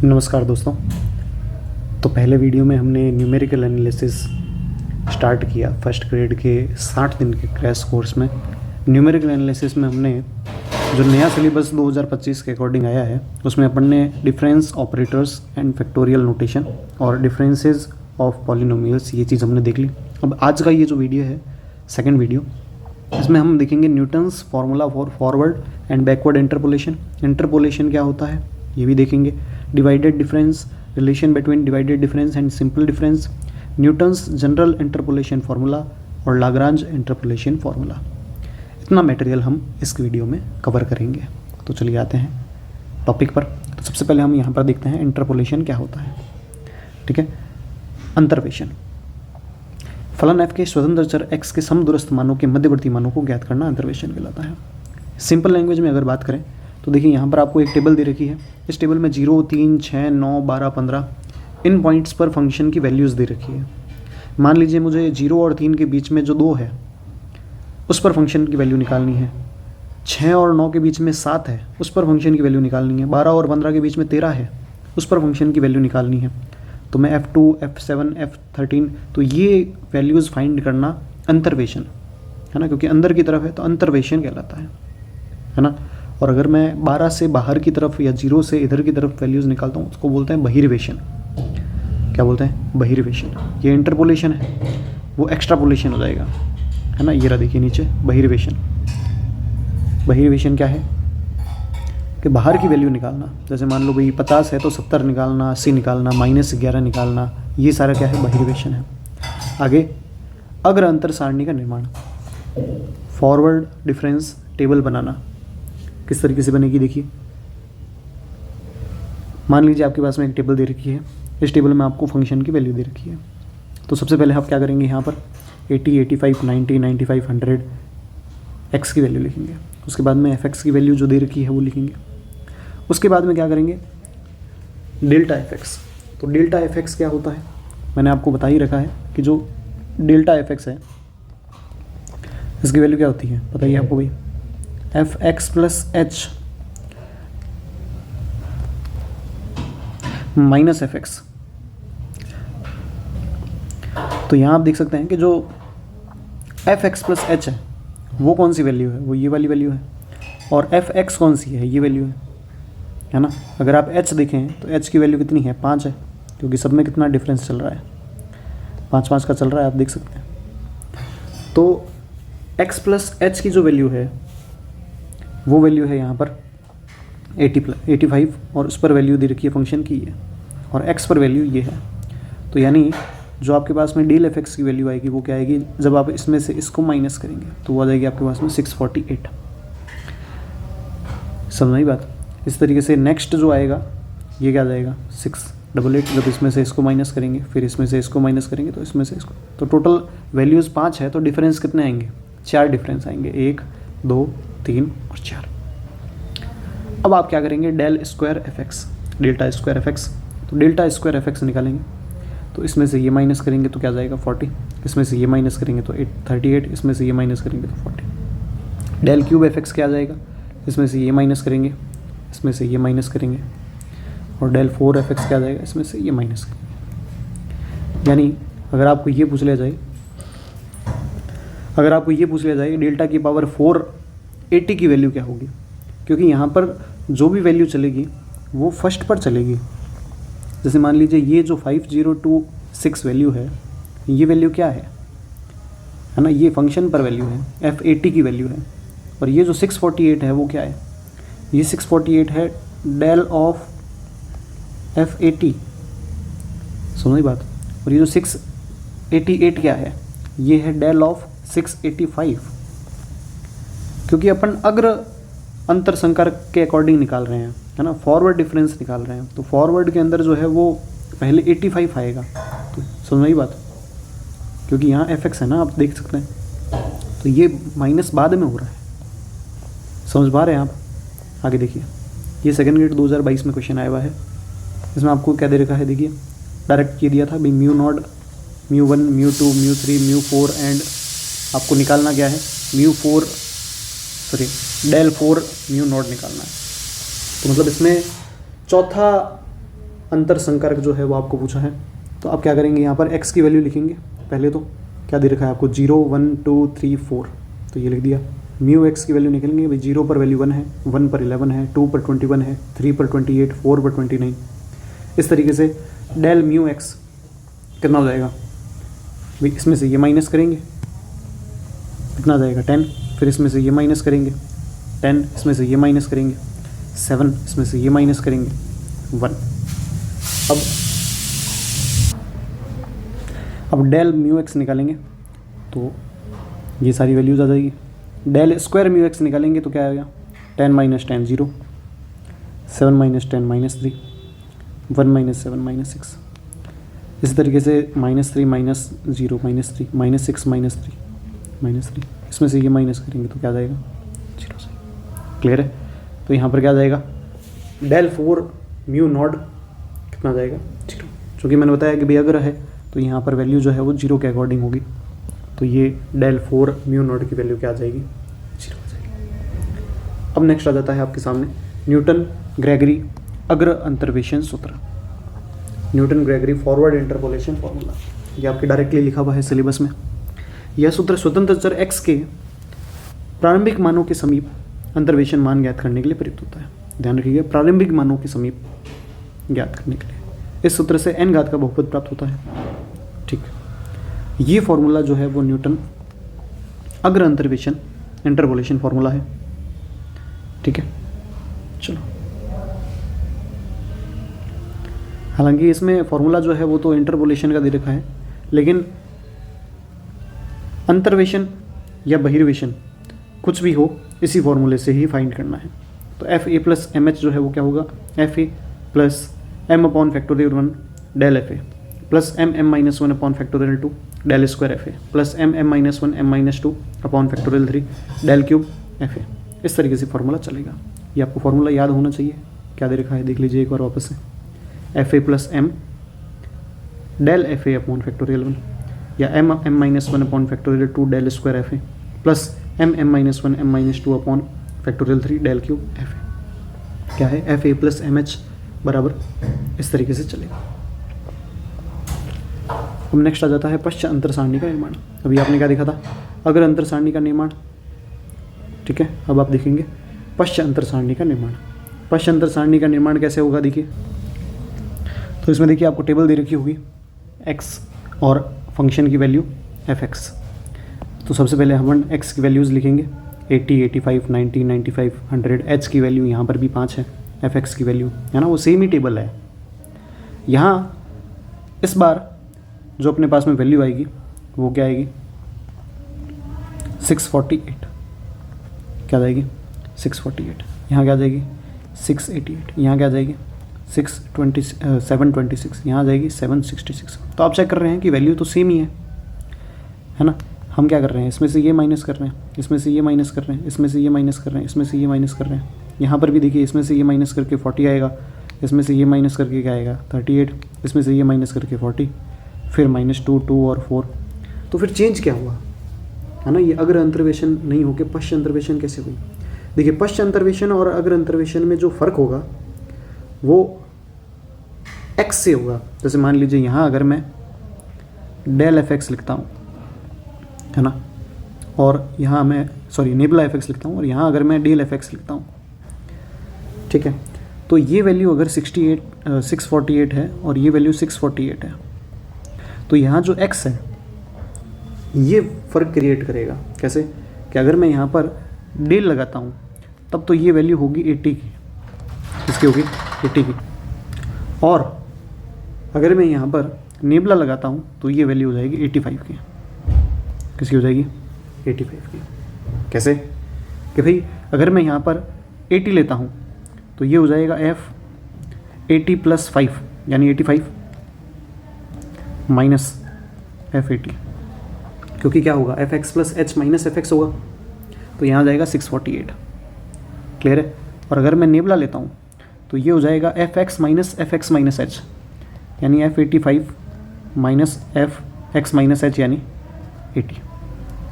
नमस्कार दोस्तों। तो पहले वीडियो में हमने न्यूमेरिकल एनालिसिस स्टार्ट किया फर्स्ट ग्रेड के 60 दिन के क्रैश कोर्स में। न्यूमेरिकल एनालिसिस में हमने जो नया सिलेबस 2025 के अकॉर्डिंग आया है उसमें अपन ने difference operators and factorial notation और डिफरेंसेस ऑफ पॉलिनोमियल्स ये चीज़ हमने देख ली। अब आज का ये जो वीडियो है सेकेंड वीडियो, इसमें हम देखेंगे Newton's formula for forward and backward interpolation. Interpolation क्या होता है ये भी देखेंगे। Divided difference, relation between divided difference and simple difference, Newton's general interpolation formula और लाग्रांज इंटरपोलेशन फार्मूला। इतना मटेरियल हम इस वीडियो में कवर करेंगे। तो चलिए आते हैं टॉपिक पर। तो सबसे पहले हम यहाँ पर देखते हैं इंटरपोलेशन क्या होता है। ठीक है, अंतर्वेशन। फलन f के स्वतंत्र चर x के समदूरस्थ मानों के मध्यवर्ती मानों को ज्ञात करना अंतर्वेशन कहलाता है। सिंपल लैंग्वेज में अगर बात करें तो देखिए यहाँ पर आपको एक टेबल दे रखी है। इस टेबल में 0, 3, 6, 9, 12, 15 इन पॉइंट्स पर फंक्शन की वैल्यूज़ दे रखी है। मान लीजिए मुझे 0 और 3 के बीच में जो 2 है उस पर फंक्शन की वैल्यू निकालनी है। 6 और 9 के बीच में 7 है, उस पर फंक्शन की वैल्यू निकालनी है। 12 और 15 के बीच में 13 है, उस पर फंक्शन की वैल्यू निकालनी है। तो मैं F2, F7, F13 तो ये वैल्यूज़ फाइंड करना अंतर्वेशन है ना, क्योंकि अंदर की तरफ है तो अंतर्वेशन कहलाता है ना। और अगर मैं 12 से बाहर की तरफ या 0 से इधर की तरफ वैल्यूज़ निकालता हूँ उसको बोलते हैं बहिर्वेशन। क्या बोलते हैं? बहिर्वेशन। ये इंटरपोलेशन है, वो एक्स्ट्रापोलेशन हो जाएगा है ना। ये रहा देखिए नीचे बहिर्वेशन। बहिर्वेशन क्या है कि बाहर की वैल्यू निकालना। जैसे मान लो भाई 50 है तो 70 निकालना, 80 निकालना, -11 निकालना, ये सारा क्या है? बहिर्वेशन है। आगे अग्र अंतर सारणी का निर्माण, फॉरवर्ड डिफरेंस टेबल बनाना। किस तरीके से बनेगी देखिए। मान लीजिए आपके पास में एक टेबल दे रखी है, इस टेबल में आपको फंक्शन की वैल्यू दे रखी है। तो सबसे पहले आप क्या करेंगे, यहाँ पर 80, 85, 90, 95, 100 एक्स की वैल्यू लिखेंगे। उसके बाद में एफ एक्स की वैल्यू जो दे रखी है वो लिखेंगे। उसके बाद में क्या करेंगे, डेल्टा एफ एक्स। तो डेल्टा एफ एक्स क्या होता है मैंने आपको बता ही रखा है कि जो डेल्टा एफ एक्स है इसकी वैल्यू क्या होती है बताइए आपको भाई, F x plus H minus F x. तो यहाँ आप देख सकते हैं कि जो एफ एक्स प्लस एच है वो कौन सी वैल्यू है, वो ये वाली वैल्यू है। और एफ एक्स कौन सी है, ये वैल्यू है ना। अगर आप एच देखें तो एच की वैल्यू कितनी है, 5 है, क्योंकि सब में कितना डिफरेंस चल रहा है, 5 का चल रहा है, आप देख सकते हैं। तो एक्स प्लस एच की जो वैल्यू है वो वैल्यू है यहाँ पर 85 और उस पर वैल्यू दे रखी है फंक्शन की है, और एक्स पर वैल्यू ये है। तो यानी जो आपके पास में डेल एफ एक्स की वैल्यू आएगी वो क्या आएगी, जब आप इसमें से इसको माइनस करेंगे तो वो आ जाएगी आपके पास में 648। समझ आई बात। इस तरीके से नेक्स्ट जो आएगा ये क्या जाएगा 688। जब इसमें से इसको माइनस करेंगे फिर इसमें से इसको माइनस करेंगे तो इसमें से इसको, तो टोटल वैल्यूज़ 5 है। तो डिफरेंस कितने आएंगे, 4 डिफरेंस आएंगे, 1, 2, 3 और 4। अब आप क्या करेंगे, del square f x, delta square f x. तो डेल्टा स्क्वायर एफ एक्स निकालेंगे तो इसमें से ये माइनस करेंगे तो क्या जाएगा 40, इसमें से ये माइनस करेंगे तो 38, इसमें से ये माइनस करेंगे तो 40। डेल क्यूब एफ एक्स क्या आ जाएगा, इसमें से ये माइनस करेंगे, इसमें से ये माइनस करेंगे, और डेल 4 एफ एक्स क्या आ जाएगा, इसमें से ये माइनस करेंगे। यानी अगर आपको ये पूछ लिया जाए डेल्टा की पावर 480 की वैल्यू क्या होगी, क्योंकि यहाँ पर जो भी वैल्यू चलेगी वो फर्स्ट पर चलेगी। जैसे मान लीजिए ये जो 5026 वैल्यू है ये वैल्यू क्या है ना, ये फंक्शन पर वैल्यू है, F80 की वैल्यू है। और ये जो 648 है वो क्या है, ये 648 है डेल ऑफ F80। सुनो ये बात। और ये जो 688 क्या है, ये है डेल ऑफ 685, क्योंकि अपन अग्र अंतर संकर के अकॉर्डिंग निकाल रहे हैं है ना, फॉरवर्ड डिफरेंस निकाल रहे हैं। तो फॉरवर्ड के अंदर जो है वो पहले 85 आएगा। तो समझ आई बात, क्योंकि यहाँ एफ एक्स है ना, आप देख सकते हैं, तो ये माइनस बाद में हो रहा है। समझ पा रहे हैं आप। आगे देखिए, ये सेकेंड ग्रेड 2022 में क्वेश्चन आया हुआ है। इसमें आपको क्या दे रखा है देखिए, डायरेक्ट ये दिया था भाई mu naught, mu 1, mu 2, mu 3, mu 4 and आपको निकालना क्या है, डेल 4 म्यू नॉट निकालना है। तो मतलब इसमें चौथा अंतर संकरक जो है वो आपको पूछा है। तो आप क्या करेंगे, यहाँ पर x की वैल्यू लिखेंगे। पहले तो क्या दे रखा है आपको, 0 1 2 3 4, तो ये लिख दिया। म्यू x की वैल्यू निकलेंगे भाई, 0 पर वैल्यू 1 है, 1 पर 11 है, 2 पर 21 है, 3 पर 28, 4 पर 29। इस तरीके से डेल म्यू x कितना हो जाएगा भाई, इसमें से ये माइनस करेंगे, कितना जाएगा 10, फिर इसमें से ये माइनस करेंगे 10, इसमें से ये माइनस करेंगे 7, इसमें से ये माइनस करेंगे 1। अब डेल म्यू एक्स निकालेंगे तो ये सारी वैल्यूज आ जाएगी। डेल स्क्वायर म्यू एक्स निकालेंगे तो क्या आएगा, 10 माइनस 10 0, 7 माइनस 10 -3, 1 माइनस 7 -6। इसी तरीके से -3 माइनस 0 -3, -6 -3, इसमें से ये माइनस करेंगे तो क्या आ जाएगा 0 से। क्लियर है। तो यहाँ पर क्या आ जाएगा, डेल 4 म्यू नॉट कितना आ जाएगा 0, क्योंकि मैंने बताया कि भाई अगर है तो यहाँ पर वैल्यू जो है वो 0 के अकॉर्डिंग होगी। तो ये डेल 4 म्यू नॉट की वैल्यू क्या आ जाएगी 0 आ जाएगी। अब नेक्स्ट आ जाता है आपके सामने न्यूटन ग्रेगरी अग्र अंतर्वेशन सूत्र, Newton Gregory forward interpolation formula. ये आपके डायरेक्टली लिखा हुआ है सिलेबस में। यह सूत्र स्वतंत्र चर x के प्रारंभिक मानों के समीप अंतर्वेशन मान ज्ञात करने के लिए प्रयुक्त होता है। ध्यान रखिएगा, प्रारंभिक मानों के समीप ज्ञात करने के लिए। इस सूत्र से n घात का बहुपद प्राप्त होता है। ठीक, ये फॉर्मूला जो है वो न्यूटन अग्र अंतर्वेशन इंटरपोलेशन फॉर्मूला है। ठीक है, चलो। हालांकि इसमें फॉर्मूला जो है वो तो इंटरपोलेशन का दे रखा है, लेकिन अंतर्वेशन या बहिर्वेशन कुछ भी हो इसी फॉर्मूले से ही फाइंड करना है। तो f a plus m h जो है वो क्या होगा, f a plus m upon factorial 1 del f a plus m m minus 1 upon factorial 2 del square f a plus m m minus 1 m minus 2 upon factorial 3 del cube f a. इस तरीके से formula चलेगा। ये आपको formula याद होना चाहिए। क्या दे रखा है देख लीजिए एक बार वापस से, f a plus m del f A upon factorial 1 या m m minus 1 upon factorial 2 del square f a plus m m minus 1 m minus 2 upon factorial 3 del cube f a. क्या है, f a plus m h बराबर इस तरीके से चलेगा। अब next आ जाता है पश्च अंतर सारणी का निर्माण। अभी आपने क्या देखा था, अगर अंतर सारणी का निर्माण। ठीक है, अब आप देखेंगे पश्च अंतर सारणी का निर्माण। पश्च अंतर सारणी का निर्माण कैसे होगा देखिए। तो इसमें देखिए आपको टेबल दे रखी होगी एक्स और फंक्शन की वैल्यू एफ एक्स। तो सबसे पहले हम एक्स की वैल्यूज़ लिखेंगे 80, 85, 90, 95, 100। एच की वैल्यू यहाँ पर भी 5 है, एफ एक्स की वैल्यू है ना, वो सेम ही टेबल है। यहाँ इस बार जो अपने पास में वैल्यू आएगी वो क्या आएगी 648। क्या जाएगी 648। यहाँ क्या जाएगी 688। यहाँ क्या जाएगी 726। यहाँ आ जाएगी 766। तो आप चेक कर रहे हैं कि वैल्यू तो सेम ही है ना। हम क्या कर रहे हैं, इसमें से ये माइनस कर रहे हैं, इसमें से ये माइनस कर रहे हैं, इसमें से ये माइनस कर रहे हैं, इसमें से ये माइनस कर रहे हैं। यहाँ पर भी देखिए इसमें से ये माइनस करके 40 आएगा, इसमें से ये माइनस करके क्या आएगा 38, इसमें से ये माइनस करके 40, फिर -2, 2 और 4। तो फिर चेंज क्या हुआ है ना, ये अग्र अंतर्वेशन नहीं होकर पश्च अंतर्वेशन कैसे हुई। देखिए पश्च अंतर्वेशन और अग्र अंतर्वेशन में जो फ़र्क होगा वो x से होगा। जैसे मान लीजिए यहाँ अगर मैं डेल एफ एक्स लिखता हूँ है ना, और यहाँ मैं नेबुला एफ एक्स लिखता हूँ, और यहाँ अगर मैं डेल एफ एक्स लिखता हूँ, ठीक है, तो ये वैल्यू अगर 648 है और ये वैल्यू 648 है, तो यहाँ जो x है ये फ़र्क क्रिएट करेगा। कैसे कि अगर मैं यहाँ पर डेल लगाता हूँ तब तो ये वैल्यू होगी 80 की, इसकी होगी 80 की, और अगर मैं यहाँ पर नेबुला लगाता हूँ तो ये वैल्यू हो जाएगी 85 की। किसकी हो जाएगी 85 की। कैसे कि भाई अगर मैं यहाँ पर 80 लेता हूँ तो ये हो जाएगा f 80 + 5 यानी 85 माइनस f 80, क्योंकि क्या होगा F x plus H minus F x होगा, तो यहाँ जाएगा 648। क्लियर है। और अगर मैं नेबुला लेता हूँ तो ये हो जाएगा F x minus F x minus H यानी f85 minus F x minus H यानी 80।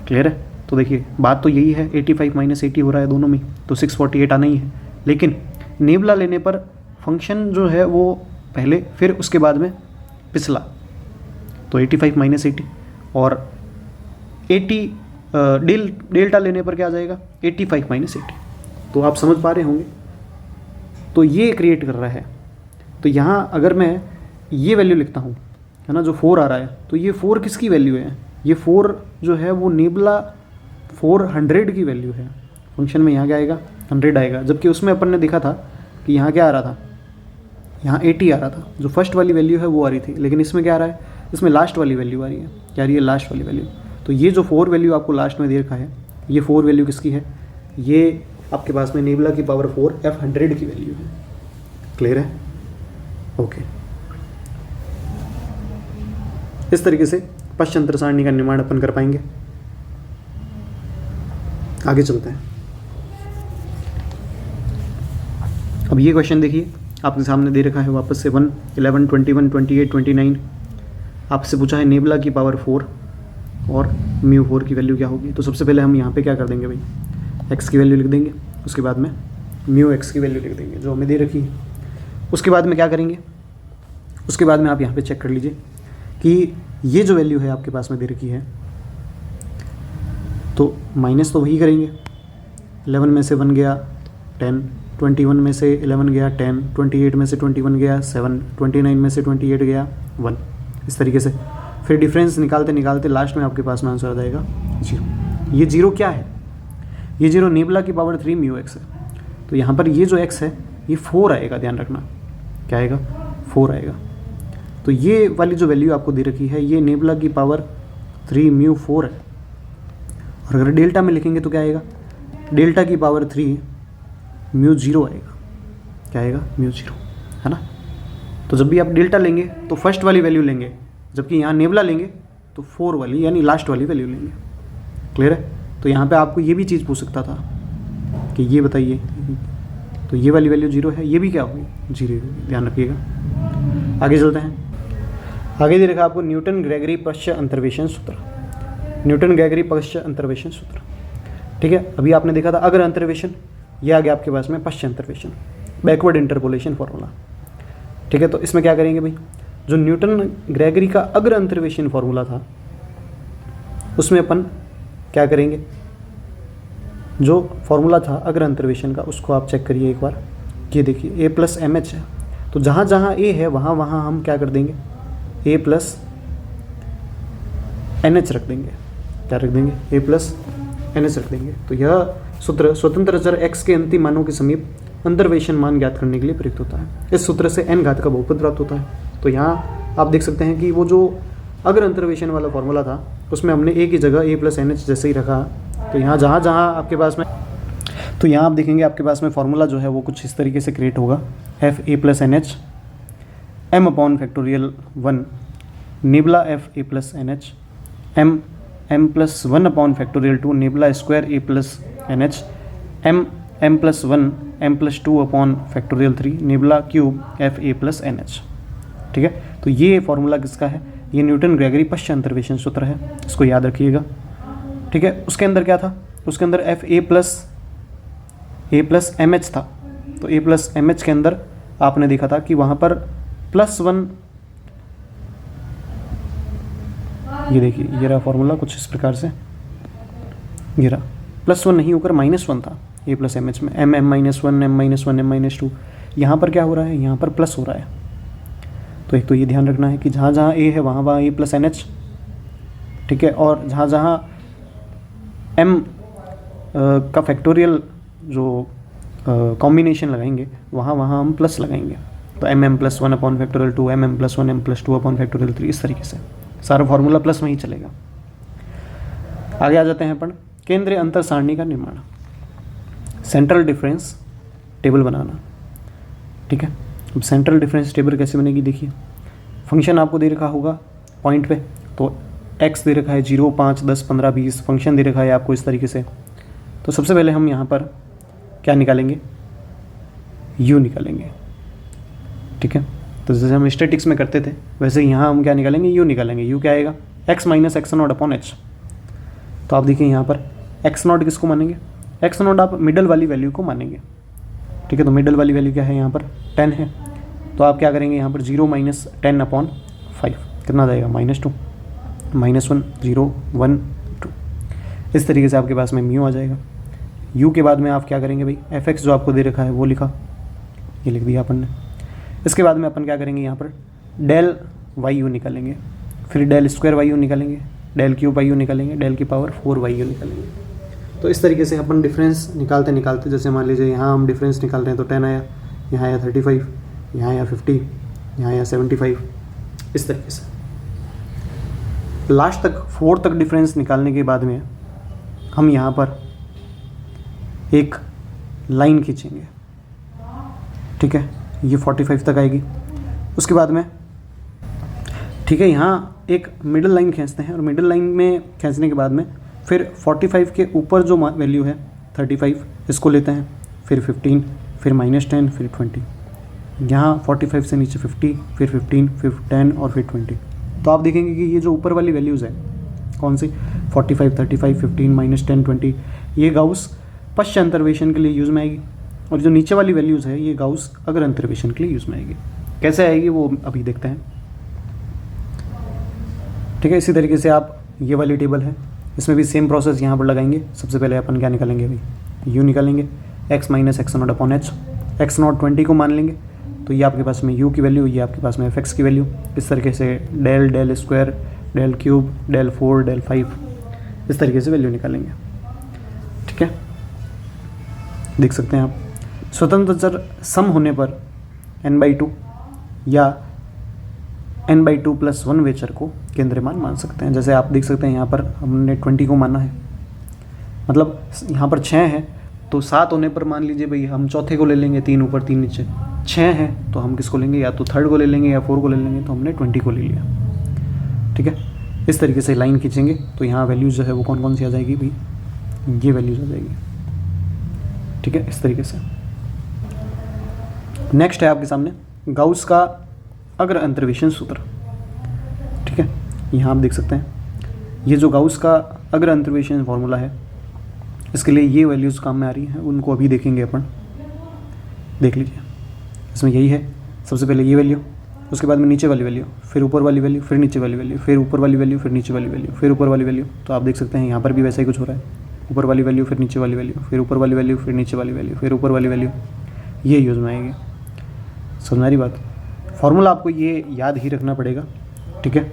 क्लियर है। तो देखिए बात तो यही है, 85 माइनस 80 हो रहा है दोनों में, तो 648 आना ही है। लेकिन नेबुला लेने पर फंक्शन जो है वो पहले, फिर उसके बाद में पिछला, तो 85 माइनस 80, और 80 डेल्टा लेने पर क्या आ जाएगा 85 माइनस 80। तो आप समझ पा रहे होंगे। तो ये क्रिएट कर रहा है। तो यहाँ अगर मैं ये वैल्यू लिखता हूँ, है ना, जो 4 आ रहा है, तो ये 4 किसकी वैल्यू है? ये 4 जो है वो नेबुला 400 की वैल्यू है। फंक्शन में यहाँ क्या आएगा 100 आएगा, जबकि उसमें अपन ने देखा था कि यहाँ क्या आ रहा था, यहाँ 80 आ रहा था, जो फर्स्ट वाली वैल्यू है वो आ रही थी। लेकिन इसमें क्या आ रहा है, इसमें लास्ट वाली वैल्यू आ रही है। क्या आ रही है? लास्ट वाली वैल्यू। तो ये जो 4 वैल्यू आपको लास्ट में दे रखा है, ये 4 वैल्यू किसकी है? ये आपके पास में नेबुला की पावर 4 F100 की वैल्यू है। क्लियर है? ओके। इस तरीके से पश्चंतर सारणी का निर्माण अपन कर पाएंगे। आगे चलते हैं। अब ये क्वेश्चन देखिए, आपके सामने दे रखा है वापस से 1, 11, 21, 28, 29। आपसे पूछा है नेबुला की पावर 4 और म्यू 4 की वैल्यू क्या होगी। तो सबसे पहले हम यहाँ पे क्या कर देंगे भाई, एक्स की वैल्यू लिख देंगे, उसके बाद में म्यू एक्स की वैल्यू लिख देंगे जो हमें दे रखी है। उसके बाद में क्या करेंगे, उसके बाद में आप यहाँ पे चेक कर लीजिए कि ये जो वैल्यू है आपके पास में दे रखी है, तो माइनस तो वही करेंगे। 11 में से 1 गया 10, 21 में से 11 गया 10, 28 में से 21 गया 7, 29 में से 28 गया 1। इस तरीके से फिर डिफरेंस निकालते निकालते लास्ट में आपके पास में आंसर आ जाएगा 0। ये 0 क्या है? ये 0 नेबुला की पावर 3 म्यू एक्स है। तो यहाँ पर ये जो x है ये 4 आएगा, ध्यान रखना। क्या आएगा? 4 आएगा। तो ये वाली जो वैल्यू आपको दे रखी है ये नेबुला की पावर 3 म्यू 4 है। और अगर डेल्टा में लिखेंगे तो क्या आएगा? डेल्टा की पावर 3 म्यू 0 आएगा। क्या आएगा? म्यू 0, है ना। तो जब भी आप डेल्टा लेंगे तो फर्स्ट वाली वैल्यू लेंगे, जबकि यहाँ नेबुला लेंगे तो 4 वाली यानी लास्ट वाली वैल्यू लेंगे। क्लियर है? तो यहाँ पे आपको ये भी चीज़ पूछ सकता था कि ये बताइए, तो ये वाली वैल्यू 0 है, ये भी क्या होगी? 0 होगी। ध्यान रखिएगा। आगे चलते हैं। आगे दे रखा आपको न्यूटन ग्रेगरी पश्च अंतर्वेशन सूत्र। न्यूटन ग्रेगरी पश्च अंतर्वेशन सूत्र, ठीक है। अभी आपने देखा था अग्र अंतर्वेशन, ये आ गया आपके पास में पश्च अंतर्वेशन, बैकवर्ड इंटरपोलेशन फॉर्मूला, ठीक है। तो इसमें क्या करेंगे भाई, जो न्यूटन ग्रेगरी का अग्र अंतर्वेशन फॉर्मूला था उसमें अपन क्या करेंगे, जो फॉर्मूला था अग्र अंतर्वेशन का उसको आप चेक करिए एक बार। ये देखिए a प्लस एम एच है, तो जहाँ जहाँ a है वहाँ वहाँ हम क्या कर देंगे, a प्लस एन एच रख देंगे। क्या रख देंगे? a प्लस एन एच रख देंगे। तो यह सूत्र स्वतंत्र चर x के अंतिम मानों के समीप अंतर्वेशन मान ज्ञात करने के लिए प्रयुक्त होता है। इस सूत्र से n घात का बहुपद प्राप्त होता है। तो यहाँ आप देख सकते हैं कि वो जो अग्र अंतर्वेशन वाला फॉर्मूला था उसमें हमने a की जगह a प्लस एन एच जैसे ही रखा। तो यहाँ जहाँ जहाँ आपके पास में, तो यहाँ आप देखेंगे आपके पास में फॉर्मूला जो है वो कुछ इस तरीके से क्रिएट होगा, f a plus n h m upon factorial 1 nabla f a plus n h m m plus 1 upon factorial 2 nabla square a plus n h m m plus 1 m plus 2 upon factorial 3 nabla cube f a plus n h. ठीक है, तो ये formula किसका है? ये Newton Gregory पश्च अंतर्वेशन सूत्र है, इसको याद रखिएगा। ठीक है, उसके अंदर क्या था? उसके अंदर f a plus m h था। तो ए प्लस एम एच के अंदर आपने देखा था कि वहाँ पर +1, ये देखिए ये रहा फॉर्मूला कुछ इस प्रकार से, ये रहा +1 नहीं होकर -1 था ए प्लस एम एच में, m m minus 1 m minus 1 m minus 2। यहाँ पर क्या हो रहा है? यहाँ पर प्लस हो रहा है। तो एक तो ये ध्यान रखना है कि जहाँ जहाँ ए है वहाँ वहाँ ए प्लस एन एच, ठीक है, और जहाँ जहाँ एम का फैक्टोरियल जो कॉम्बिनेशन लगाएंगे वहाँ वहाँ हम प्लस लगाएंगे। तो m m plus 1 upon factorial 2 m m plus 1 m plus 2 upon factorial 3, इस तरीके से सारा फॉर्मूला प्लस में ही चलेगा। आगे आ जाते हैं अपन केंद्रीय अंतर सारणी का निर्माण, सेंट्रल डिफरेंस टेबल बनाना। ठीक है, अब सेंट्रल डिफरेंस टेबल कैसे बनेगी? देखिए फंक्शन आपको दे रखा होगा पॉइंट पे, तो x दे रखा है 0, 5, 10, 15, 20, फंक्शन दे रखा है आपको इस तरीके से। तो सबसे पहले हम यहाँ पर क्या निकालेंगे? u निकालेंगे। ठीक है, तो जैसे हम स्टैटिक्स में करते थे वैसे यहाँ हम क्या निकालेंगे? u निकालेंगे। u क्या आएगा? x minus x not upon H. तो आप देखिए यहाँ पर एक्स नॉट किसको मानेंगे? एक्स नॉट आप मिडल वाली वैल्यू को मानेंगे। ठीक है, तो मिडल वाली वैल्यू क्या है? यहाँ पर 10 है। तो आप क्या करेंगे यहाँ पर 0 माइनस 10/5 कितना जाएगा -2 -1 0 1 2। इस तरीके से आपके पास में म्यू आ जाएगा। यू के बाद में आप क्या करेंगे भाई, fx जो आपको दे रखा है वो लिखा, ये लिख दिया अपन ने। इसके बाद में अपन क्या करेंगे यहाँ पर डेल वाई यू निकालेंगे, फिर डेल स्क्वायर वाई यू निकालेंगे, डेल क्यूब वाई यू निकालेंगे, डेल की पावर 4 वाई यू निकालेंगे। तो इस तरीके से अपन डिफरेंस निकालते निकालते, जैसे मान लीजिए यहाँ हम डिफरेंस निकाल रहे हैं तो 10 आया, यहाँ आया 35, यहाँ आया 50, यहाँ आया 75, इस तरीके से लास्ट तक 4 तक डिफरेंस निकालने के बाद में हम यहाँ पर एक लाइन खींचेंगे, ठीक है, ये 45 तक आएगी। उसके बाद में ठीक है, यहाँ एक मिडिल लाइन खींचते हैं और मिडिल लाइन में खींचने के बाद में फिर 45 के ऊपर जो वैल्यू है 35 इसको लेते हैं, फिर 15, फिर -10, फिर 20, यहाँ 45 से नीचे 50, फिर 15, फिर 10 और फिर 20। तो आप देखेंगे कि ये जो ऊपर वाली वैल्यूज़ है कौन सी 45, 35, 15, -10, 20, ये गाउस पश्च अंतर्वेशन के लिए यूज़ में आएगी, और जो नीचे वाली वैल्यूज़ है ये गाउस अग्र अंतर्वेशन के लिए यूज़ में आएगी। कैसे आएगी वो अभी देखते हैं, ठीक है। इसी तरीके से आप ये वाली टेबल है, इसमें भी सेम प्रोसेस यहाँ पर लगाएंगे। सबसे पहले अपन क्या निकालेंगे भाई, यू निकालेंगे, x माइनस x0/h, x0 20 को मान लेंगे, तो ये आपके पास में u की वैल्यू, ये आपके पास में fx की वैल्यू। इस तरीके से del square, del cube, del 4, del 5, इस तरीके से वैल्यू निकालेंगे, ठीक है। देख सकते हैं आप स्वतंत्र चर सम होने पर n/2 या n/2 + 1 वेचर को केंद्रीय मान मान सकते हैं। जैसे आप देख सकते हैं यहाँ पर हमने 20 को माना है, मतलब यहाँ पर 6 है तो 7 होने पर मान लीजिए भाई हम चौथे को ले लेंगे, 3 ऊपर 3 नीचे। 6 है तो हम किसको लेंगे, या तो थर्ड को ले लेंगे या 4 को ले लेंगे, तो हमने 20 को ले लिया, ठीक है। इस तरीके से लाइन खींचेंगे तो यहाँ वैल्यूज़ जो है वो कौन कौन सी आ जाएगी भाई, ये वैल्यूज़ आ जाएगी, ठीक है। इस तरीके से नेक्स्ट है आपके सामने गाउस का अग्र अंतर्वेशन सूत्र, ठीक है। यहाँ आप देख सकते हैं ये जो गाउस का अग्र अंतर्वेशन फॉर्मूला है, इसके लिए ये वैल्यूज़ काम में आ रही हैं, उनको अभी देखेंगे अपन, देख लीजिए। इसमें यही है, सबसे पहले ये वैल्यू, उसके बाद में नीचे वाली वैल्यू, फिर ऊपर वाली वैल्यू, फिर नीचे वाली वैल्यू, फिर ऊपर वाली वैल्यू, फिर नीचे वाली वैल्यू, फिर ऊपर वाली वैल्यू। तो आप देख सकते हैं यहाँ पर भी वैसा ही कुछ हो रहा है, ऊपर वाली वैल्यू, फिर नीचे वाली वैल्यू, फिर ऊपर वाली वैल्यू, फिर नीचे वाली वैल्यू, फिर ऊपर वाली वैल्यू, ये यूज़ में आएगी। समझ रही बात, फॉर्मूला आपको ये याद ही रखना पड़ेगा, ठीक है।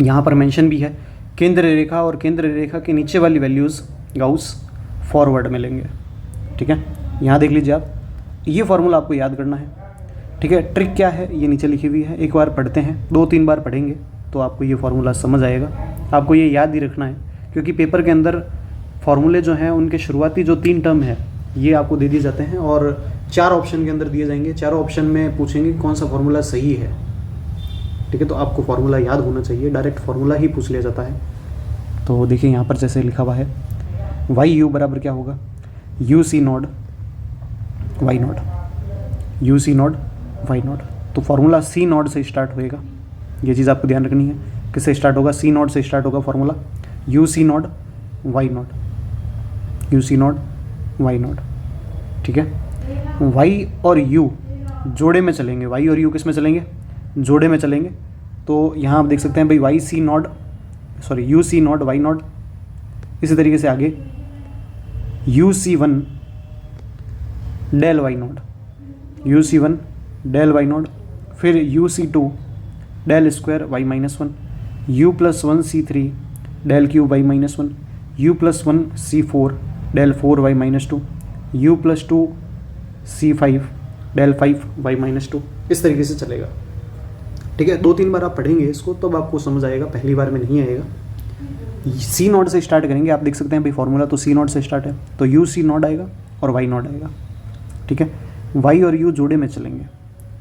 यहाँ पर मेंशन भी है, केंद्र रेखा और केंद्र रेखा के नीचे वाली वैल्यूज़ गाउस फॉरवर्ड में लेंगे, ठीक है। यहाँ देख लीजिए आप, ये फार्मूला आपको याद करना है, ठीक है। ट्रिक क्या है ये नीचे लिखी हुई है, एक बार पढ़ते हैं, 2-3 बार पढ़ेंगे तो आपको ये फार्मूला समझ आएगा। आपको ये याद ही रखना है क्योंकि पेपर के अंदर फार्मूले जो हैं उनके शुरुआती जो 3 टर्म है ये आपको दे दिए जाते हैं और 4 ऑप्शन के अंदर दिए जाएंगे। चारों ऑप्शन में पूछेंगे कौन सा फार्मूला सही है, ठीक है। तो आपको फार्मूला याद होना चाहिए, डायरेक्ट फार्मूला ही पूछ लिया जाता है। तो देखिए यहाँ पर जैसे लिखा हुआ है वाई यू बराबर क्या होगा, u C not why not, you see not Y not. तो फार्मूला सी नॉट से स्टार्ट होएगा, ये चीज़ आपको ध्यान रखनी है। किससे स्टार्ट होगा, सी नॉट से स्टार्ट होगा formula, u C not why not, you see not Y not, ठीक है। वाई और यू जोड़े में चलेंगे, वाई और यू किस में चलेंगे, जोड़े में चलेंगे। तो यहाँ आप देख सकते हैं भाई Y C naught, sorry U C not Y naught. इसी तरीके से आगे U C 1 del Y not, you C 1 del Y naught, फिर U C 2 del square Y -1, U plus 1 C 3 del cube Y -1, U plus 1 C 4 del 4 Y -2, U plus 2 C 5 del 5 Y -2। इस तरीके से चलेगा, ठीक है। 2-3 बार आप पढ़ेंगे इसको तब आपको समझ आएगा, पहली बार में नहीं आएगा। सी नॉट से स्टार्ट करेंगे, आप देख सकते हैं भाई फार्मूला तो सी नॉट से स्टार्ट है, तो यू सी नॉट आएगा और वाई नॉट आएगा, ठीक है। वाई और यू जोड़े में चलेंगे,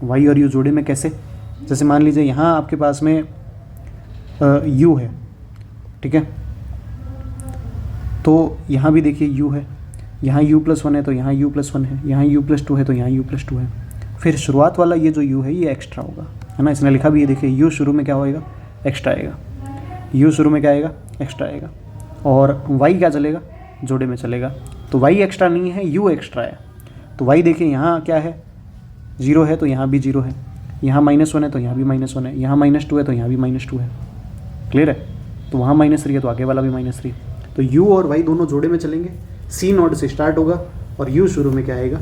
वाई और यू जोड़े में कैसे, जैसे मान लीजिए यहाँ आपके पास में यू है, ठीक है। तो यहाँ भी देखिए यू है, यहाँ u + 1 है तो यहाँ u + 1 है, यहाँ u + 2 है तो यहाँ u + 2 है। फिर शुरुआत वाला ये जो u है ये एक्स्ट्रा होगा, है ना। इसने लिखा भी है, देखिए u शुरू में क्या होएगा, एक्स्ट्रा आएगा, u शुरू में क्या आएगा, एक्स्ट्रा आएगा। और y क्या चलेगा, जोड़े में चलेगा। तो y एक्स्ट्रा नहीं है, u एक्स्ट्रा है। तो y देखिए यहाँ क्या है, जीरो है तो यहाँ भी जीरो है, यहाँ -1 है तो यहाँ भी -1 है, यहाँ -2 है तो यहाँ भी -2 है। क्लियर है? तो वहाँ -3 है तो आगे वाला भी -3। तो u और y दोनों जोड़े में चलेंगे, c नॉट से स्टार्ट होगा और u शुरू में क्या आएगा,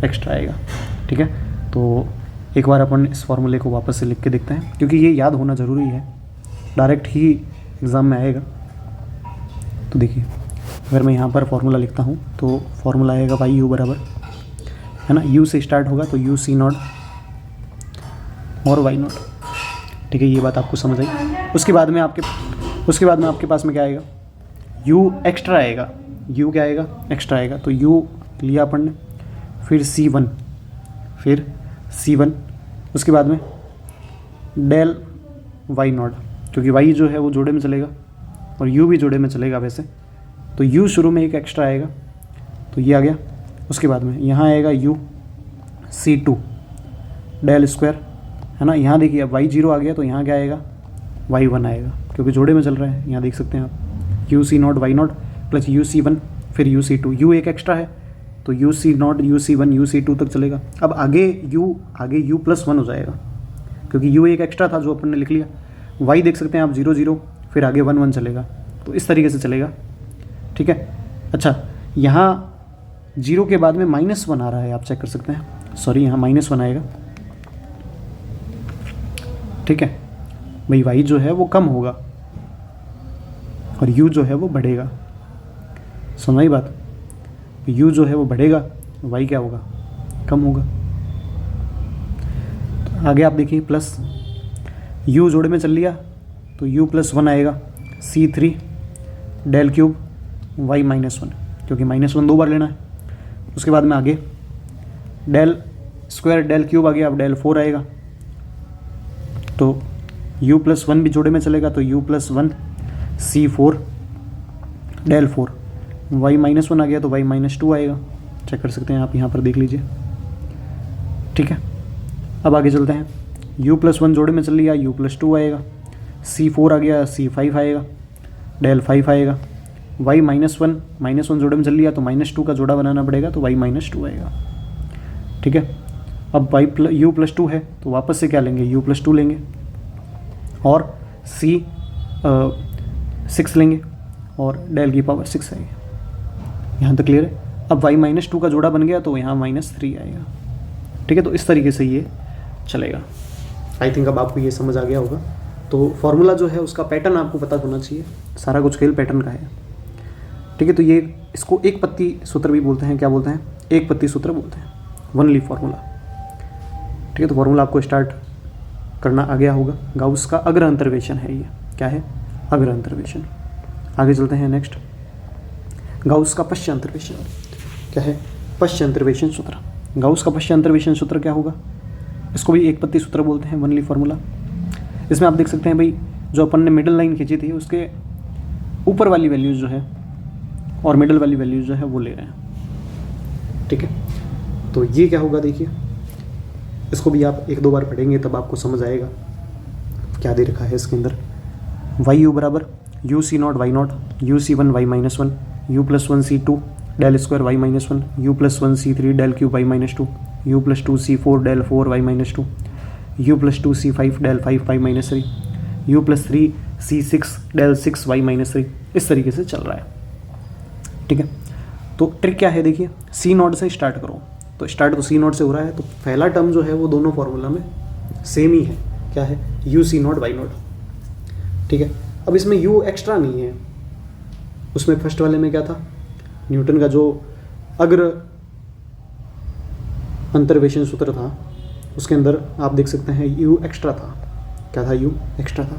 एक्स्ट्रा आएगा। ठीक है, तो एक बार अपन इस फॉर्मूले को वापस से लिख के देखते हैं, क्योंकि ये याद होना ज़रूरी है, डायरेक्ट ही एग्ज़ाम में आएगा। तो देखिए, अगर मैं यहाँ पर फॉर्मूला लिखता हूँ तो फॉर्मूला आएगा वाई यू बराबर, है ना, u से स्टार्ट होगा तो u c नॉट और y नॉट। ठीक है, ये बात आपको समझ आई। उसके बाद में आपके पास में क्या आएगा, u एक्स्ट्रा आएगा। u क्या आएगा, एक्स्ट्रा आएगा। तो u लिया अपन ने, फिर c1, उसके बाद में डेल y नॉट, क्योंकि y जो है वो जोड़े में चलेगा और u भी जोड़े में चलेगा वैसे, तो u शुरू में एक एक्स्ट्रा आएगा तो ये आ गया। उसके बाद में यहाँ आएगा u c2 डेल स्क्वायर, है ना। यहाँ देखिए अब y0 आ गया तो यहाँ क्या आएगा, y1 आएगा, क्योंकि जोड़े में चल रहा है। यहाँ देख सकते हैं आप, u c not y not plus u c1 फिर u c2, u एक एक्स्ट्रा है तो u c not u c1 u c2 तक चलेगा। अब आगे u प्लस 1 हो जाएगा, क्योंकि u एक एक्स्ट्रा था जो अपन ने लिख लिया। y देख सकते हैं आप 0 0 फिर आगे 1 1 चलेगा, तो इस तरीके से चलेगा। ठीक है, अच्छा यहाँ 0 के बाद में -1 आ रहा है, आप चेक कर सकते हैं, सॉरी यहाँ -1 आएगा। ठीक है भाई, y जो है वो कम होगा और u जो है वो बढ़ेगा। समझ बात, u जो है वो बढ़ेगा, y क्या होगा, कम होगा। तो आगे आप देखिए प्लस u जोड़े में चल लिया तो u प्लस 1 आएगा, c3 डेल क्यूब y -1, क्योंकि -1 दो बार लेना है। उसके बाद में आगे डेल स्क्वायर डेल क्यूब आ गया, अब डेल 4 आएगा तो u प्लस 1 भी जोड़े में चलेगा तो u plus 1 c4 del 4, y -1 आ गया तो y -2 आएगा। चेक कर सकते हैं आप, यहाँ पर देख लीजिए। ठीक है, अब आगे चलते हैं, u प्लस 1 जोड़े में चल लिया, u प्लस 2 आएगा, c4 आ गया, c5 आएगा, डेल 5 आएगा, y -1 जोड़े में चल लिया तो -2 का जोड़ा बनाना पड़ेगा तो y -2 आएगा। ठीक है, अब u प्लस 2 है तो वापस से क्या लेंगे, u प्लस 2 लेंगे और c6 लेंगे और डेल की पावर 6 आएगी। यहाँ तक क्लियर है। अब y -2 का जोड़ा बन गया तो यहाँ -3 आएगा। ठीक है, तो इस तरीके से ये चलेगा। आई थिंक अब आपको ये समझ आ गया होगा। तो फॉर्मूला जो है उसका पैटर्न आपको पता होना चाहिए, सारा कुछ खेल पैटर्न का है। ठीक है, तो ये इसको एक पत्ती सूत्र भी बोलते हैं। क्या बोलते हैं, एक पत्ती सूत्र बोलते हैं, वन लीफ फार्मूला। ठीक है, तो फार्मूला आपको स्टार्ट करना आ गया होगा। गाउस का अग्र अंतर्वेशन है ये, क्या है, अग्र अंतर्वेशन। आगे चलते हैं नेक्स्ट, गाउस का पश्च अंतर्वेशन, क्या है, पश्च अंतर्वेशन सूत्र। गाउस का पश्च अंतर्वेशन सूत्र क्या होगा, इसको भी एक पत्ती सूत्र बोलते हैं, वन लीफ फार्मूला। इसमें आप देख सकते हैं भाई, जो अपन ने मिडल लाइन खींची थी उसके ऊपर वाली वैल्यूज जो है और मिडल वाली वैल्यूज जो है वो ले रहे हैं। ठीक है, तो ये क्या होगा, देखिए इसको भी आप एक दो बार पढ़ेंगे तब आपको समझ आएगा क्या दे रखा है इसके अंदर। वाई यू बराबर u c not y not, u c1 y -1, u plus 1 c2 del square y -1, u plus 1 c3 del cube y -2, u plus 2 c4 del 4 y -2, u plus 2 c5 del 5 y -3, u plus 3 c6 del 6 y -3। इस तरीके से चल रहा है। ठीक है, तो trick क्या है, देखिए c नॉट से स्टार्ट करो, तो स्टार्ट तो c नॉट से हो रहा है, तो पहला टर्म जो है वो दोनों फार्मूला में सेम ही है, क्या है, u c not y not. ठीक है, अब इसमें u एक्स्ट्रा नहीं है, उसमें फर्स्ट वाले में क्या था, न्यूटन का जो अग्र अंतर्वेशन सूत्र था उसके अंदर आप देख सकते हैं u एक्स्ट्रा था। क्या था, u एक्स्ट्रा था,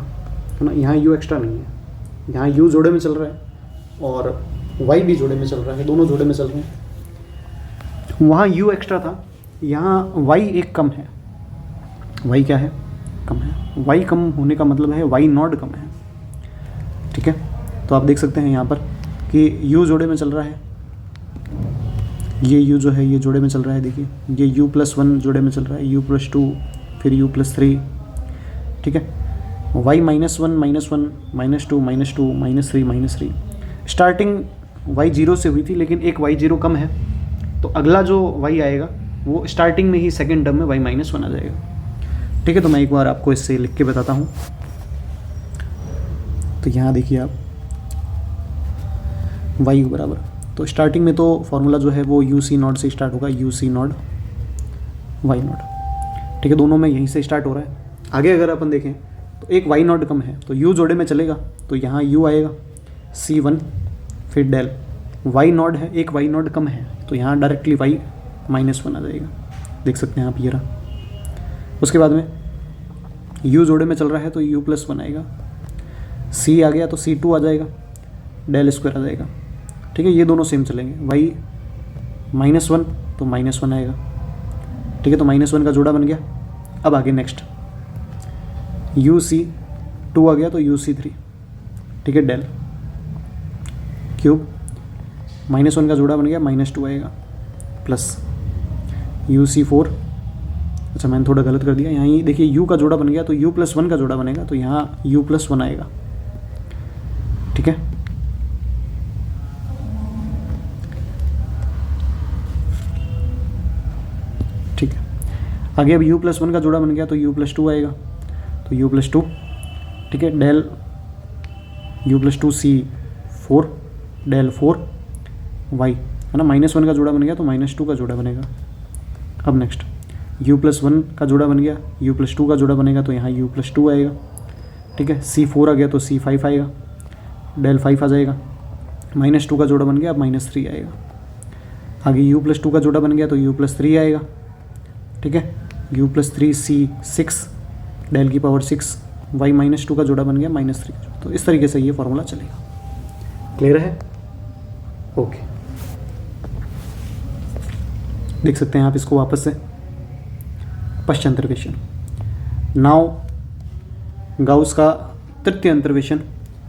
है ना। यहाँ u एक्स्ट्रा नहीं है, यहाँ u जोड़े में चल रहा है और y भी जोड़े में चल रहा है, दोनों जोड़े में चल रहे हैं। वहाँ u एक्स्ट्रा था, यहाँ y एक कम है। y क्या है, कम है। y कम होने का मतलब है y नॉट कम है। ठीक है, तो आप देख सकते हैं यहाँ पर कि u जोड़े में चल रहा है, ये u जो है ये जोड़े में चल रहा है। देखिए ये u प्लस 1 जोड़े में चल रहा है, u प्लस 2 फिर u प्लस 3। ठीक है, y -1 -2 -3 स्टार्टिंग y 0 से हुई थी, लेकिन एक y 0 कम है, तो अगला जो y आएगा वो स्टार्टिंग में ही सेकेंड टर्म में y माइनस वन आ जाएगा। ठीक है, तो मैं एक बार आपको इससे लिख के बताता हूँ। तो यहाँ देखिए आप y बराबर, तो स्टार्टिंग में तो फॉर्मूला जो है वो यू सी नॉट से स्टार्ट होगा, u C not Y not. ठीक है, दोनों में यहीं से स्टार्ट हो रहा है। आगे अगर अपन देखें तो एक वाई नॉट कम है तो u जोड़े में चलेगा, तो यहाँ u आएगा C1 फिर डेल, वाई नॉट है, एक वाई नॉट कम है तो यहाँ डायरेक्टली y माइनस वन आ जाएगा, देख सकते हैं आप ये रहा। उसके बाद में u जोड़े में चल रहा है तो u प्लस वन आएगा, c आ गया तो C2 आ जाएगा, डेल स्क्वायर आ जाएगा। ठीक है, ये दोनों सेम चलेंगे, y माइनस वन तो माइनस वन आएगा। ठीक है, तो माइनस वन का जोड़ा बन गया। अब आगे नेक्स्ट UC2 आ गया तो UC3। ठीक है, डेल क्यूब माइनस वन का जोड़ा बन गया, माइनस टू आएगा प्लस UC4। अच्छा मैंने थोड़ा गलत कर दिया, यहाँ ये देखिए u का जोड़ा बन गया तो u प्लस वन का जोड़ा बनेगा, तो यहाँ u प्लस वन आएगा। ठीक है, ठीक है, आगे अब u प्लस वन का जोड़ा बन गया तो u प्लस टू आएगा, तो u प्लस टू। ठीक है, del u plus two C4 del 4 y है ना, माइनस वन का जोड़ा बन गया तो माइनस टू का जोड़ा बनेगा। अब नेक्स्ट u प्लस वन का जोड़ा बन गया, u प्लस टू का जोड़ा बनेगा तो यहाँ u प्लस टू आएगा। ठीक है, C4 आ गया तो C5 आएगा, डेल 5 आ जाएगा, माइनस टू का जोड़ा बन गया, अब माइनस थ्री आएगा। आगे u प्लस टू का जोड़ा बन गया तो u प्लस थ्री आएगा। ठीक है, u plus three C6 del की पावर 6, y माइनस टू का जोड़ा बन गया माइनस थ्री। तो इस तरीके से ये फॉर्मूला चलेगा। क्लियर है? ओके, देख सकते हैं आप इसको वापस से। पश्च अंतर्वेशन, नाउ गाउस का तृतीय अंतर्वेशन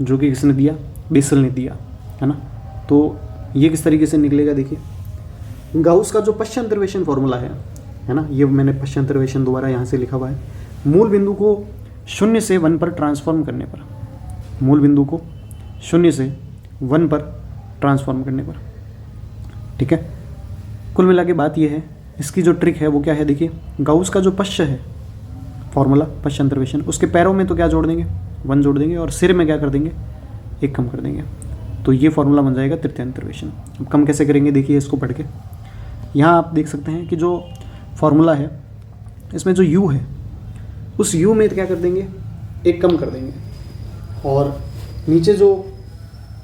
जो कि किसने दिया, बेसल ने दिया है ना। तो ये किस तरीके से निकलेगा, देखिए गाउस का जो पश्च अंतर्वेशन फॉर्मूला है ना, ये मैंने पश्च अंतर्वेशन दोबारा यहाँ से लिखा हुआ है। मूल बिंदु को शून्य से वन पर ट्रांसफॉर्म करने पर, मूल बिंदु को शून्य से वन पर ट्रांसफॉर्म करने पर। ठीक है, कुल मिला के बात यह है, इसकी जो ट्रिक है वो क्या है, देखिए गाउस का जो पश्च है फॉर्मूला पश्च अंतर्वेशन, उसके पैरों में तो क्या जोड़ देंगे, वन जोड़ देंगे, और सिर में क्या कर देंगे, एक कम कर देंगे। तो ये फॉर्मूला बन जाएगा तृतीय अंतर्वेशन। अब कम कैसे करेंगे, देखिए इसको पढ़ के। यहाँ आप देख सकते हैं कि जो फॉर्मूला है इसमें जो u है उस u में क्या कर देंगे, एक कम कर देंगे, और नीचे जो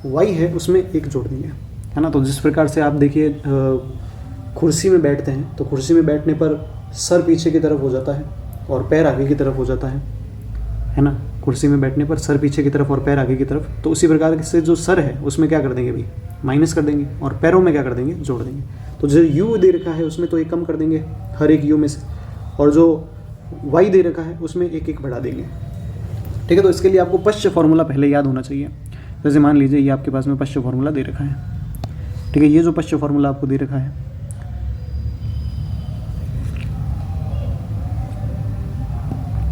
y है उसमें एक जोड़ देंगे, है ना। तो जिस प्रकार से आप देखिए कुर्सी में बैठते हैं तो कुर्सी में बैठने पर सर पीछे की तरफ हो जाता है और पैर आगे की तरफ हो जाता है ना। कुर्सी में बैठने पर सर पीछे की तरफ और पैर आगे की तरफ, तो उसी प्रकार से जो सर है उसमें क्या कर देंगे भाई, माइनस कर देंगे, और पैरों में क्या कर देंगे, जोड़ देंगे। तो जो u दे रखा है उसमें तो एक कम कर देंगे हर एक u में से, और जो y दे रखा है उसमें एक एक बढ़ा देंगे। ठीक है, तो इसके लिए आपको पश्च फॉर्मूला पहले याद होना चाहिए। जैसे मान लीजिए ये आपके पास में पश्च फॉर्मूला दे रखा है। ठीक है, ये जो पश्च फॉर्मूला आपको दे रखा है,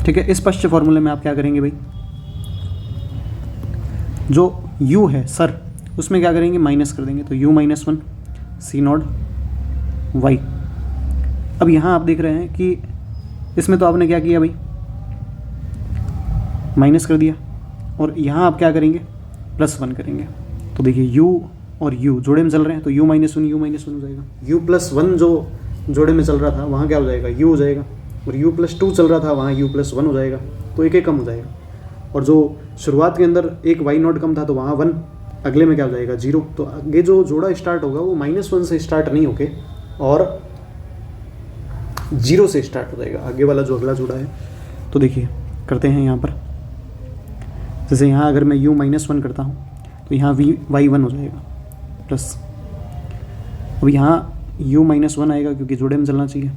ठीक है, इस पश्च फॉर्मूले में आप क्या करेंगे भाई, जो u है सर उसमें क्या करेंगे, माइनस कर देंगे, तो u minus one c not y. अब यहाँ आप देख रहे हैं कि इसमें तो आपने क्या किया भाई, माइनस कर दिया, और यहाँ आप क्या करेंगे, प्लस वन करेंगे। तो देखिए u और u जोड़े में चल रहे हैं तो u माइनस वन हो जाएगा। u प्लस वन जो जोड़े में चल रहा था वहाँ क्या हो जाएगा, u हो जाएगा, और u प्लस टू चल रहा था वहाँ u प्लस वन हो जाएगा, तो एक एक कम हो जाएगा। और जो शुरुआत के अंदर एक y नॉट कम था तो वहाँ वन, अगले में क्या हो जाएगा, जीरो। तो आगे जो जोड़ा स्टार्ट होगा वो माइनस वन से स्टार्ट नहीं होके और जीरो से स्टार्ट हो जाएगा, आगे वाला जो अगला जोड़ा है। तो देखिए करते हैं यहाँ पर, जैसे यहाँ अगर मैं u माइनस वन करता हूँ तो यहाँ y वन हो जाएगा प्लस, अब यहाँ u माइनस वन आएगा क्योंकि जोड़े में चलना चाहिए।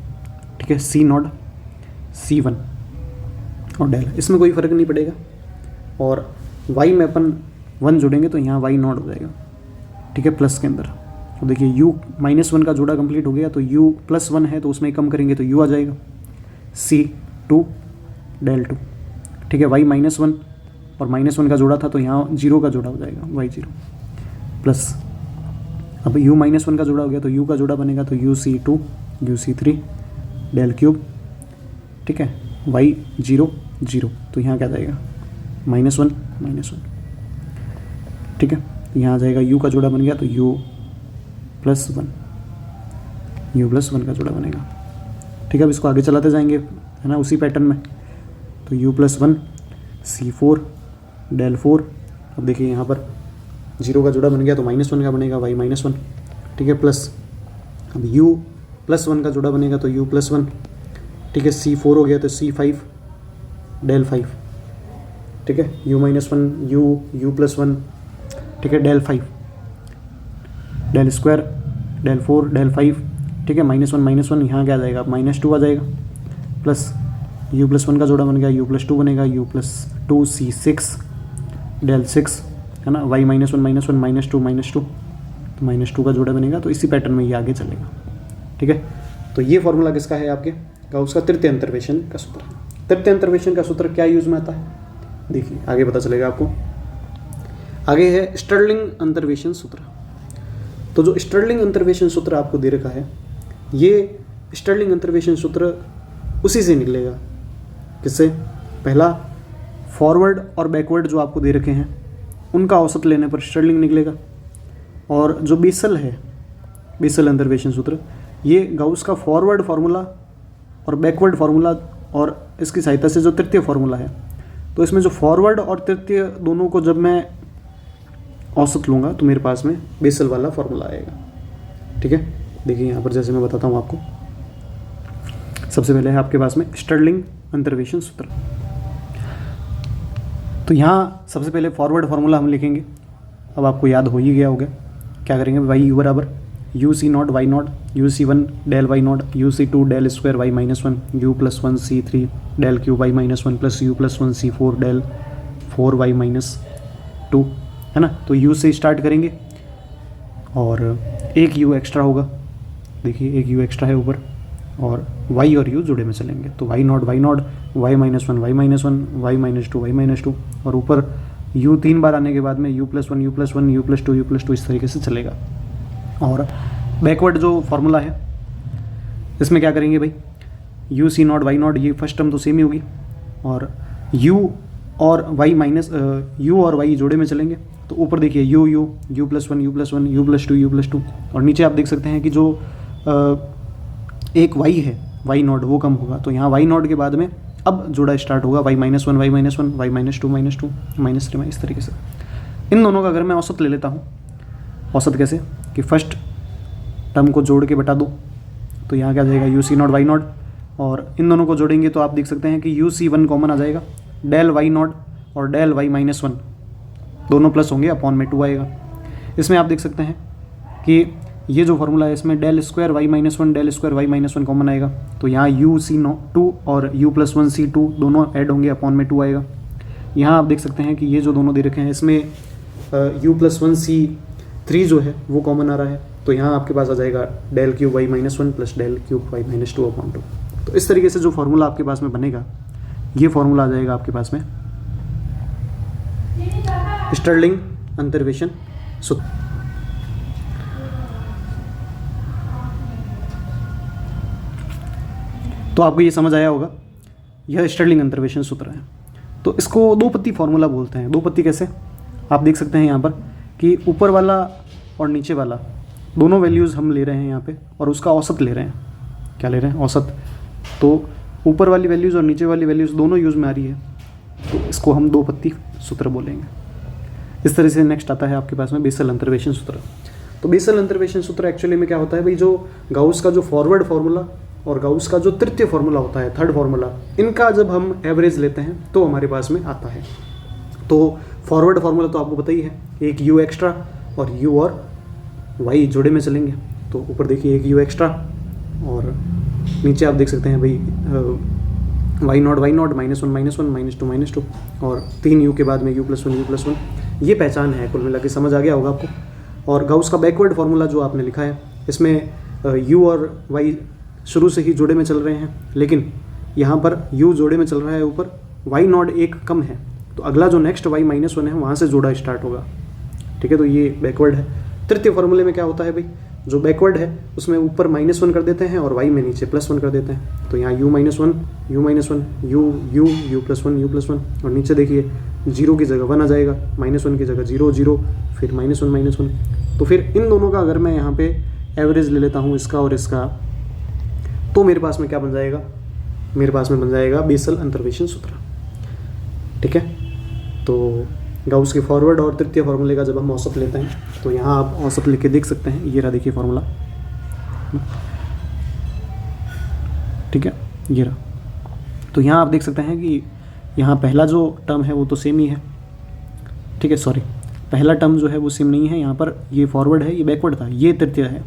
ठीक है, c नॉट C1 और डेल, इसमें कोई फ़र्क नहीं पड़ेगा, और y में अपन वन जोड़ेंगे तो यहाँ y नॉट हो जाएगा। ठीक है, प्लस के अंदर। तो देखिए u माइनस वन का जोड़ा कंप्लीट हो गया, तो u प्लस वन है तो उसमें कम करेंगे तो u आ जाएगा, C2 डेल 2। ठीक है, y माइनस वन और माइनस वन का जोड़ा था तो यहाँ जीरो का जोड़ा हो जाएगा, y जीरो प्लस, अब u माइनस वन का जोड़ा हो गया तो u का जोड़ा बनेगा तो UC2 UC3 डेल क्यूब, ठीक है, y 0 0, तो यहाँ क्या जाएगा -1 -1, ठीक है। यहाँ आ जाएगा u का जोड़ा बन गया तो u + 1, u + 1 का जोड़ा बनेगा, ठीक है। अब इसको आगे चलाते जाएंगे, है ना, उसी पैटर्न में। तो u + 1 C4 डेल 4, अब देखिए यहाँ पर 0 का जोड़ा बन गया तो -1 का बनेगा y -1, ठीक है, प्लस अब u + 1 का जोड़ा बनेगा तो u + 1, ठीक है। C4 हो गया तो C5 डेल 5, ठीक है, u - 1 u + 1, ठीक है, del 5 del square del 4 del 5, ठीक है, -1 -1, यहाँ क्या आ जाएगा -2 आ जाएगा, प्लस u + 1 का जोड़ा बन गया u + 2 बनेगा u + 2 C6 डेल 6, है ना, y -1 -1 -2 तो -2 का जोड़ा बनेगा। तो इसी पैटर्न में ये आगे चलेगा, ठीक है। तो ये फॉर्मूला किसका है आपके गाउस का तृतीय अंतर्वेशन का सूत्र। तृतीय अंतर्वेशन का सूत्र क्या यूज में आता है, देखिए आगे पता चलेगा आपको। आगे है स्टर्लिंग अंतर्वेशन सूत्र। तो जो स्टर्लिंग अंतर्वेशन सूत्र आपको दे रखा है, ये स्टर्लिंग अंतर्वेशन सूत्र उसी से निकलेगा, किससे, पहला फॉरवर्ड और बैकवर्ड जो आपको दे रखे हैं उनका औसत लेने पर स्टर्लिंग निकलेगा, और जो बेसल है, बेसल अंतर्वेशन सूत्र, ये गाउस का फॉरवर्ड फार्मूला और बैकवर्ड फार्मूला और इसकी सहायता से जो तृतीय फार्मूला है, तो इसमें जो फॉरवर्ड और तृतीय दोनों को जब मैं औसत लूँगा तो मेरे पास में बेसल वाला फार्मूला आएगा, ठीक है। देखिए यहाँ पर जैसे मैं बताता हूँ आपको, सबसे पहले है आपके पास में स्टर्लिंग अंतर्वेशन सूत्र। तो यहाँ सबसे पहले फॉरवर्ड फार्मूला हम लिखेंगे, अब आपको याद हो ही गया होगा। क्या करेंगे, y बराबर UC0 y0 UC1 del y0 UC2 del square y -1 u + 1 C3 del cube y -1 plus u + 1 C4 del 4 y -2, है ना। तो u से स्टार्ट करेंगे और एक u एक्स्ट्रा होगा, देखिए एक u एक्स्ट्रा है ऊपर, और y और u जुड़े में चलेंगे तो y0 y0 y -1 y -2 y -2, और ऊपर u 3 बार आने के बाद में u + 1 u + 1 u + 2 u + 2 इस तरीके से चलेगा। और बैकवर्ड जो फार्मूला है इसमें क्या करेंगे भाई, UC0 y0 ये फर्स्ट टर्म तो सेम ही होगी, और u और y जोड़े में चलेंगे तो ऊपर देखिए u + 1 u + 1 u + 2 और नीचे आप देख सकते हैं कि जो एक y है y0 वो कम होगा, तो यहाँ y0 के बाद में अब जोड़ा स्टार्ट होगा y -1 y -1 y -2 -3 इस तरीके से। इन दोनों का अगर मैं औसत ले लेता हूँ, औसत कैसे कि फर्स्ट टर्म को जोड़ के बटा दो, तो यहाँ क्या जाएगा UC0 y0, और इन दोनों को जोड़ेंगे तो आप देख सकते हैं कि UC1 कॉमन आ जाएगा, डेल y0 और डेल y -1 दोनों प्लस होंगे, अपॉन में 2 आएगा। इसमें आप देख सकते हैं कि ये जो फार्मूला है इसमें del square y -1 del square y -1 common आएगा, तो यहाँ UC2 और u + 1 C2 दोनों ऐड होंगे, अपॉन में 2 आएगा। यहाँ आप देख सकते हैं कि ये जो दोनों दे रखे हैं इसमें u + 1 C3 जो है वो कॉमन आ रहा है, तो यहाँ आपके पास आ जाएगा del cube y -1 plus del cube y -2 upon 2। तो इस तरीके से जो फार्मूला आपके पास में बनेगा, ये फार्मूला आ जाएगा आपके पास में स्टर्लिंग अंतर्वेशन सूत्र। तो आपको ये समझ आया होगा, यह स्टर्लिंग अंतर्वेशन सूत्र है। तो इसको दो पत्ती फार्मूला बोलते हैं। दो पत्ती कैसे, आप देख सकते हैं यहाँ पर कि ऊपर वाला और नीचे वाला दोनों वैल्यूज़ हम ले रहे हैं यहाँ पे, और उसका औसत ले रहे हैं। क्या ले रहे हैं, औसत। तो ऊपर वाली वैल्यूज़ और नीचे वाली वैल्यूज़ दोनों यूज़ में आ रही है, तो इसको हम दो पत्ती सूत्र बोलेंगे। इस तरह से नेक्स्ट आता है आपके पास में बेसल अंतर्वेशन सूत्र। तो बेसल अंतर्वेशन सूत्र एक्चुअली में क्या होता है भाई, जो गाउस का जो फॉरवर्ड फार्मूला और गाउस का जो तृतीय फार्मूला होता है, थर्ड फार्मूला, इनका जब हम एवरेज लेते हैं तो हमारे पास में आता है। तो फॉरवर्ड फार्मूला तो आपको पता ही है, एक u एक्स्ट्रा और u और y जोड़े में चलेंगे, तो ऊपर देखिए एक u एक्स्ट्रा और नीचे आप देख सकते हैं भाई y0 y0 -1 -1 -2 और 3 u के बाद में u + 1 ये पहचान है। कुल मिला के समझ आ गया होगा आपको। और गाउस का बैकवर्ड फार्मूला जो आपने लिखा है, इसमें u और y शुरू से ही जोड़े में चल रहे हैं, लेकिन यहाँ पर u जोड़े में चल रहा है, ऊपर y0 एक कम है, तो अगला जो नेक्स्ट y -1 है वहाँ से जोड़ा स्टार्ट होगा। ठीक है, तो ये बैकवर्ड है। तृतीय फार्मूले में क्या होता है भाई, जो बैकवर्ड है उसमें ऊपर -1 कर देते हैं और y में नीचे +1 कर देते हैं। तो यहाँ u -1 u +1 और नीचे देखिए 0 की जगह 1 आ जाएगा, -1 की जगह 0 0 फिर -1 तो फिर इन दोनों का अगर मैं यहाँ पे एवरेज ले लेता हूँ इसका और इसका, तो मेरे पास में क्या बन जाएगा, मेरे पास में बन जाएगा बेसल अंतर्वेशन सूत्र। ठीक है, तो गाउस के फॉरवर्ड और तृतीय फार्मूले का जब हम औसत लेते हैं तो यहाँ आप औसत लिख के देख सकते हैं। ये रहा देखिए फार्मूला, ठीक है, ये रहा। तो यहाँ आप देख सकते हैं कि यहाँ पहला जो टर्म है वो तो सेम ही है, ठीक है, सॉरी पहला टर्म जो है वो सेम नहीं है, यहाँ पर ये फॉरवर्ड है, ये बैकवर्ड था, ये तृतीय है।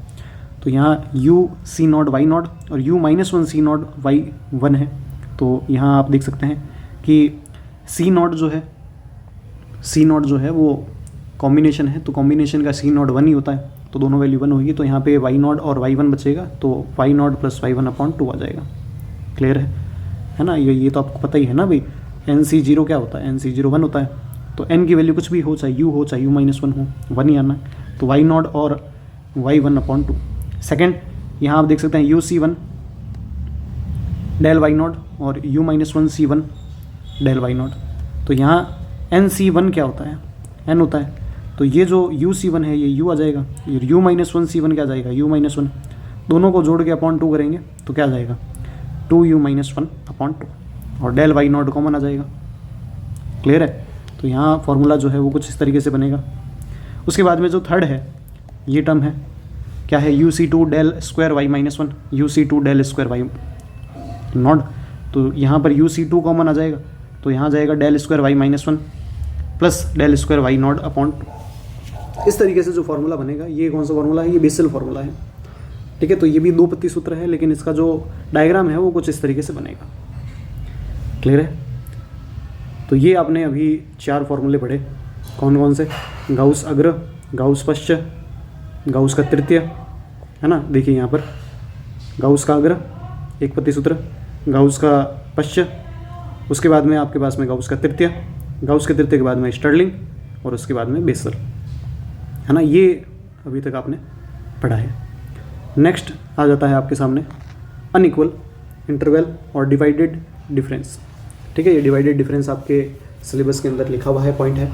तो यहाँ u c0 y0 और u -1 c0 y1 है। तो यहाँ आप देख सकते हैं कि c0 जो है वो कॉम्बिनेशन है, तो कॉम्बिनेशन का c0 1 ही होता है, तो दोनों वैल्यू 1 होगी। तो यहाँ पे y0 और y1 बचेगा, तो y0 + y1/2 आ जाएगा। क्लियर है ना, ये तो आपको पता ही है ना भाई, NC0 क्या होता है, NC0 1 होता है। तो n की वैल्यू कुछ भी हो, चाहे u हो चाहे u -1 हो, 1 ही आना है। तो y0 और y1/2। सेकेंड, यहाँ आप देख सकते हैं UC1 del y0 और u -1 C1 del y0। तो यहाँ NC1 क्या होता है, n होता है। तो ये जो UC1 है ये u आ जाएगा, ये u -1 C1 क्या आ जाएगा, u -1। दोनों को जोड़ के /2 करेंगे तो क्या आ जाएगा, 2u -1/2 और del y0 कॉमन आ जाएगा। क्लियर है। तो यहाँ फॉर्मूला जो है वो कुछ इस तरीके से बनेगा। उसके बाद में जो थर्ड है ये टर्म है, क्या है, UC2 del square y -1 UC2 del square y0। तो यहाँ पर UC2 कॉमन आ जाएगा, तो यहाँ जाएगा del square y -1 plus del square y0/2। इस तरीके से जो फार्मूला बनेगा, ये कौन सा फार्मूला है, ये बेसल फार्मूला है। ठीक है, तो ये भी 2 पत्ती सूत्र है, लेकिन इसका जो डायग्राम है वो कुछ इस तरीके से बनेगा। क्लियर है। तो ये आपने अभी 4 फार्मूले पढ़े, कौन कौन से, गाउस अग्र, गाउस पश्च, गाउस का तृतीय, है ना, देखिए यहाँ पर गाउस का अग्र 1 पत्ती सूत्र, गाउस का पश्च, उसके बाद में आपके पास में गाउस का तृतीय, गाउस के तृतीय के बाद में स्टर्लिंग और उसके बाद में बेसल, है ना। ये अभी तक आपने पढ़ा है। नेक्स्ट आ जाता है आपके सामने अनइक्वल इंटरवल और डिवाइडेड डिफरेंस। ठीक है, ये डिवाइडेड डिफरेंस आपके सिलेबस के अंदर लिखा हुआ है, पॉइंट है,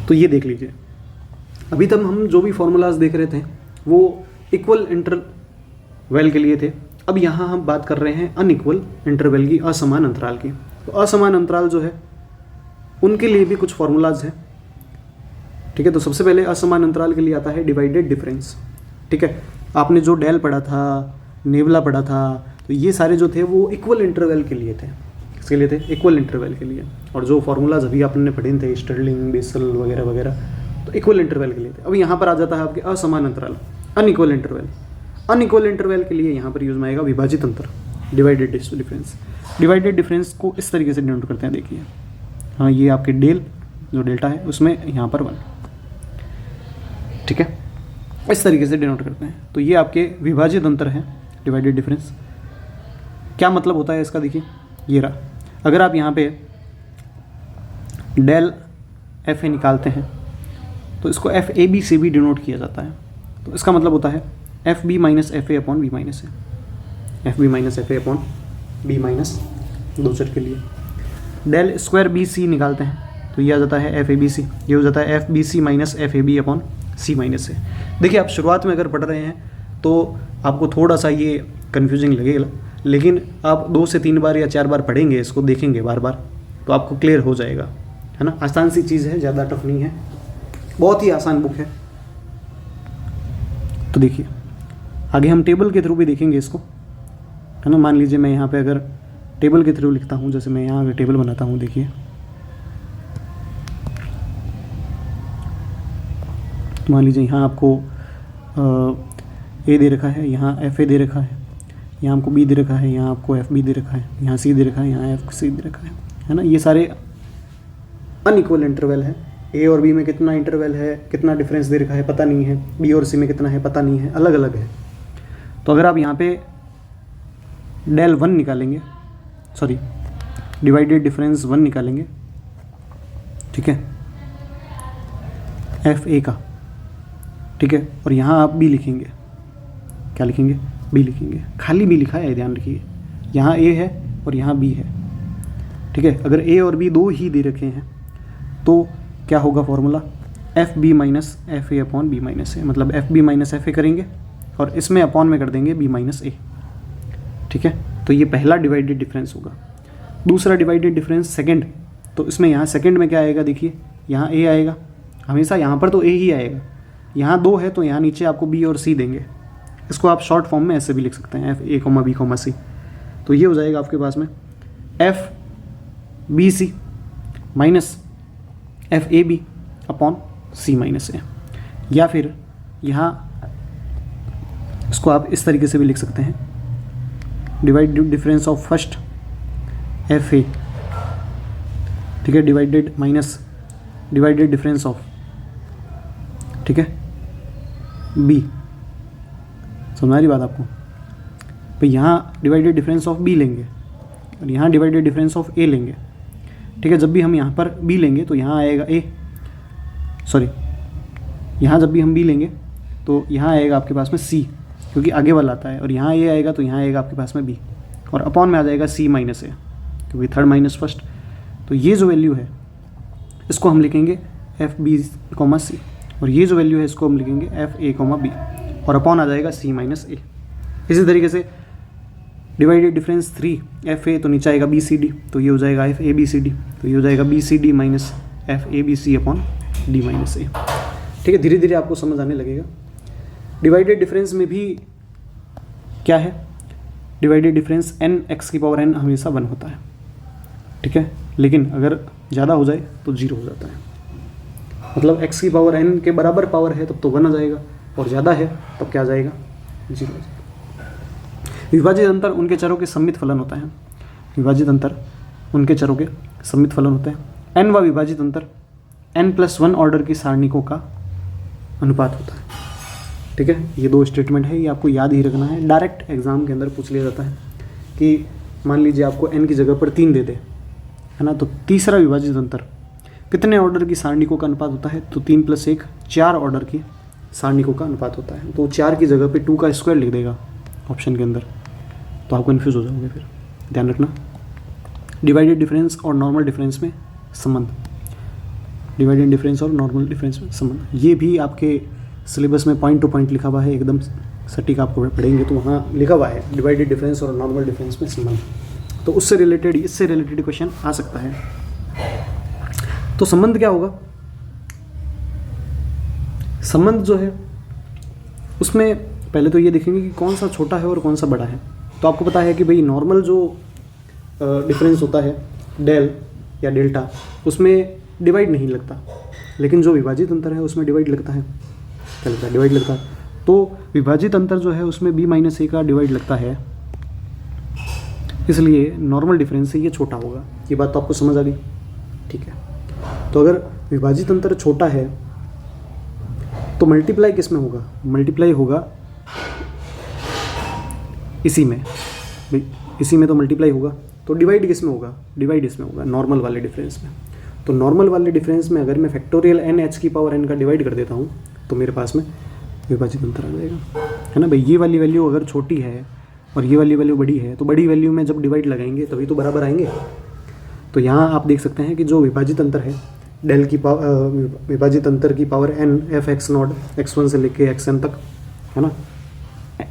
तो ये देख लीजिए। अभी तक हम जो भी फॉर्मूलाज देख रहे थे वो इक्वल इंटरवल के लिए थे। अब यहाँ हम बात कर रहे हैं अनइक्वल इंटरवल की, असमान अंतराल की। तो असमान अंतराल जो है उनके लिए भी कुछ फॉर्मूलाज हैं। ठीक है, तो सबसे पहले असमान अंतराल के लिए आता है डिवाइडेड डिफरेंस। ठीक है, आपने जो डेल पढ़ा था, नेबुला पढ़ा था, तो ये सारे जो थे वो इक्वल इंटरवल के लिए थे। किसके लिए थे, इक्वल इंटरवल के लिए। और जो फॉर्मूलाज अभी आपने पढ़े थे स्टर्लिंग, बेसल वगैरह वगैरह, तो इक्वल इंटरवल के लिए थे। अब यहाँ पर आ जाता है आपके असमान अंतराल, अनइक्वल इंटरवल। अनइक्वल इंटरवल के लिए यहाँ पर यूज में आएगा विभाजित अंतर, डिवाइडेड डिफरेंस। डिवाइडेड डिफरेंस को इस तरीके से डिनोट करते हैं, देखिए, हाँ, ये आपके डेल जो डेल्टा है उसमें यहाँ पर 1। ठीक है, इस तरीके से डिनोट करते हैं। तो ये आपके विभाजित अंतर है, डिवाइडेड डिफरेंस। क्या मतलब होता है इसका, देखिए ये रहा। अगर आप यहाँ पे डेल एफ ए निकालते हैं तो इसको एफ ए बी से भी डिनोट किया जाता है। तो इसका मतलब होता है F B minus F A upon B minus a, f B minus F A upon B minus 2 चर के लिए। डेल स्क्वायर बी सी निकालते हैं तो ये आ जाता है एफ ए बी सी, ये हो जाता है F B C minus F A B upon C minus A. देखिए, आप शुरुआत में अगर पढ़ रहे हैं तो आपको थोड़ा सा ये कन्फ्यूजिंग लगेगा, लेकिन आप 2 से 3 बार या 4 बार पढ़ेंगे, इसको देखेंगे बार बार, तो आपको क्लियर हो जाएगा, है ना। आसान सी चीज़ है, ज़्यादा टफ नहीं है, बहुत ही आसान बुक है। तो देखिए, आगे हम टेबल के थ्रू भी देखेंगे इसको, है ना। मान लीजिए मैं यहाँ पे अगर टेबल के थ्रू लिखता हूँ, जैसे मैं यहाँ अगर टेबल बनाता हूँ, देखिए, मान लीजिए यहाँ आपको ए दे रखा है, यहाँ एफ ए दे रखा है, यहाँ हमको बी दे रखा है, यहाँ आपको एफ बी दे रखा है, यहाँ सी दे रखा है, यहाँ एफ सी दे रखा है ना। ये सारे अनइक्वल इंटरवल है। ए और बी में कितना इंटरवल है, कितना डिफरेंस दे रखा है पता नहीं है, बी और सी में कितना है पता नहीं है, अलग अलग है। तो अगर आप यहाँ पे डेल 1 निकालेंगे, सॉरी डिवाइडेड डिफरेंस 1 निकालेंगे, ठीक है, एफ ए का, ठीक है, और यहाँ आप बी लिखेंगे, क्या लिखेंगे, बी लिखेंगे, खाली बी लिखा है ध्यान रखिए, यहाँ ए है और यहाँ बी है, ठीक है। अगर ए और बी दो ही दे रखे हैं तो क्या होगा formula, F B minus F A upon B minus A, मतलब F B minus F A करेंगे और इसमें अपॉन में कर देंगे बी माइनस ए, ठीक है। तो ये पहला डिवाइडेड डिफरेंस होगा। दूसरा डिवाइडेड डिफरेंस सेकंड, तो इसमें यहाँ सेकंड में क्या आएगा, देखिए यहाँ ए आएगा, हमेशा यहाँ पर तो ए ही आएगा, यहाँ दो है तो यहाँ नीचे आपको बी और सी देंगे। इसको आप शॉर्ट फॉर्म में ऐसे भी लिख सकते हैं, एफ ए कॉमा बी कॉमा सी। तो ये हो जाएगा आपके पास में F B C minus F A B upon C minus A, या फिर यहाँ इसको आप इस तरीके से भी लिख सकते हैं, divided difference of first F A, ठीक है, divided minus divided difference of, ठीक है, बी। समझ रही बात आपको, तो यहाँ डिवाइडेड डिफरेंस ऑफ बी लेंगे और यहाँ डिवाइडेड डिफरेंस ऑफ ए लेंगे, ठीक है। जब भी हम यहाँ पर बी लेंगे तो यहाँ आएगा ए, सॉरी, यहाँ जब भी हम बी लेंगे तो यहाँ आएगा आपके पास में सी, क्योंकि आगे वाला आता है, और यहाँ ए आएगा तो यहाँ आएगा आपके पास में बी, और अपॉन में आ जाएगा सी माइनस ए, क्योंकि थर्ड माइनस फर्स्ट। तो ये जो वैल्यू है इसको हम लिखेंगे एफ बी कॉमा सी, और ये जो वैल्यू है इसको हम लिखेंगे एफ ए कॉमा बी, और अपॉन आ जाएगा सी माइनस ए। इसी तरीके से डिवाइडेड डिफरेंस 3 एफ ए, तो नीचे आएगा बी सी डी, तो ये हो जाएगा F A B C D, तो ये हो जाएगा B C D minus F A B C upon D minus A, ठीक है। धीरे धीरे आपको समझ आने लगेगा। डिवाइडेड डिफरेंस में भी क्या है, डिवाइडेड डिफरेंस एन एक्स की पावर एन हमेशा 1 होता है, ठीक है, लेकिन अगर ज़्यादा हो जाए तो 0 हो जाता है। मतलब एक्स की पावर एन के बराबर पावर है तब तो 1 आ जाएगा, और ज़्यादा है तब क्या आ जाएगा, 0 आ जाएगा। विभाजित अंतर उनके चरों के सम्मित फलन होता है, विभाजित अंतर उनके चरों के सम्मित फलन होते हैं। एन व विभाजित अंतर n+1 ऑर्डर की सारणिकों का अनुपात होता है, ठीक है। ये दो स्टेटमेंट है, ये आपको याद ही रखना है, डायरेक्ट एग्जाम के अंदर पूछ लिया जाता है कि मान लीजिए आपको n की जगह पर 3 दे दे, है ना, तो तीसरा विभाजित अंतर कितने ऑर्डर की सारणिकों का अनुपात होता है, तो 3 + 1 4 ऑर्डर की सारणिकों का अनुपात होता है। तो 4 की जगह पे 2 का स्क्वायर लिख देगा ऑप्शन के अंदर, तो आप कन्फ्यूज़ हो जाओगे, फिर ध्यान रखना। डिवाइडेड डिफरेंस और नॉर्मल डिफरेंस में संबंध, डिवाइडेड डिफरेंस और नॉर्मल डिफरेंस में संबंध, ये भी आपके सिलेबस में पॉइंट टू पॉइंट लिखा हुआ है, एकदम सटीक आपको पढ़ेंगे तो वहाँ लिखा हुआ है डिवाइडेड डिफरेंस और नॉर्मल डिफरेंस में संबंध। तो उससे रिलेटेड, इससे रिलेटेड क्वेश्चन आ सकता है। तो संबंध क्या होगा, संबंध जो है उसमें पहले तो ये देखेंगे कि कौन सा छोटा है और कौन सा बड़ा है। तो आपको पता है कि भाई नॉर्मल जो डिफरेंस होता है डेल या डेल्टा, उसमें डिवाइड नहीं लगता, लेकिन जो विभाजित अंतर है उसमें डिवाइड लगता है, क्या लगता है, डिवाइड लगता है। तो विभाजित अंतर जो है उसमें b माइनस ए का डिवाइड लगता है, इसलिए नॉर्मल डिफरेंस से ये छोटा होगा। ये बात तो आपको समझ आ गई, ठीक है। तो अगर विभाजित अंतर छोटा है तो मल्टीप्लाई किस में होगा, मल्टीप्लाई होगा इसी में, इसी में तो मल्टीप्लाई होगा। तो डिवाइड किस में होगा, डिवाइड इसमें होगा, नॉर्मल वाले डिफरेंस में। तो नॉर्मल वाले डिफरेंस में अगर मैं फैक्टोरियल n h की पावर n का डिवाइड कर देता हूँ तो मेरे पास में विभाजित अंतर आ जाएगा, है ना भाई। ये वाली वैल्यू अगर छोटी है और ये वाली वैल्यू बड़ी है, तो बड़ी वैल्यू में जब डिवाइड लगाएंगे तभी तो बराबर आएंगे। तो यहाँ आप देख सकते हैं कि जो विभाजित अंतर है डेल की विभाजित अंतर की पावर n f(x0) x1 से लेके xn तक, है ना,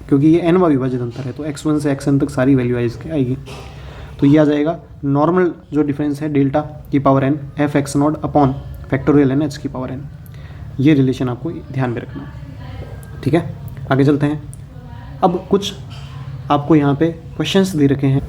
क्योंकि ये n वा विभाजित अंतर है तो x1 से xn तक सारी वैल्यू आएगी। तो ये आ जाएगा नॉर्मल जो डिफरेंस है डेल्टा की power n f(x0) upon factorial n h की पावर n। ये रिलेशन आपको ध्यान में रखना है, ठीक है। आगे चलते हैं। अब कुछ आपको यहाँ पे क्वेश्चंस दे रखे हैं,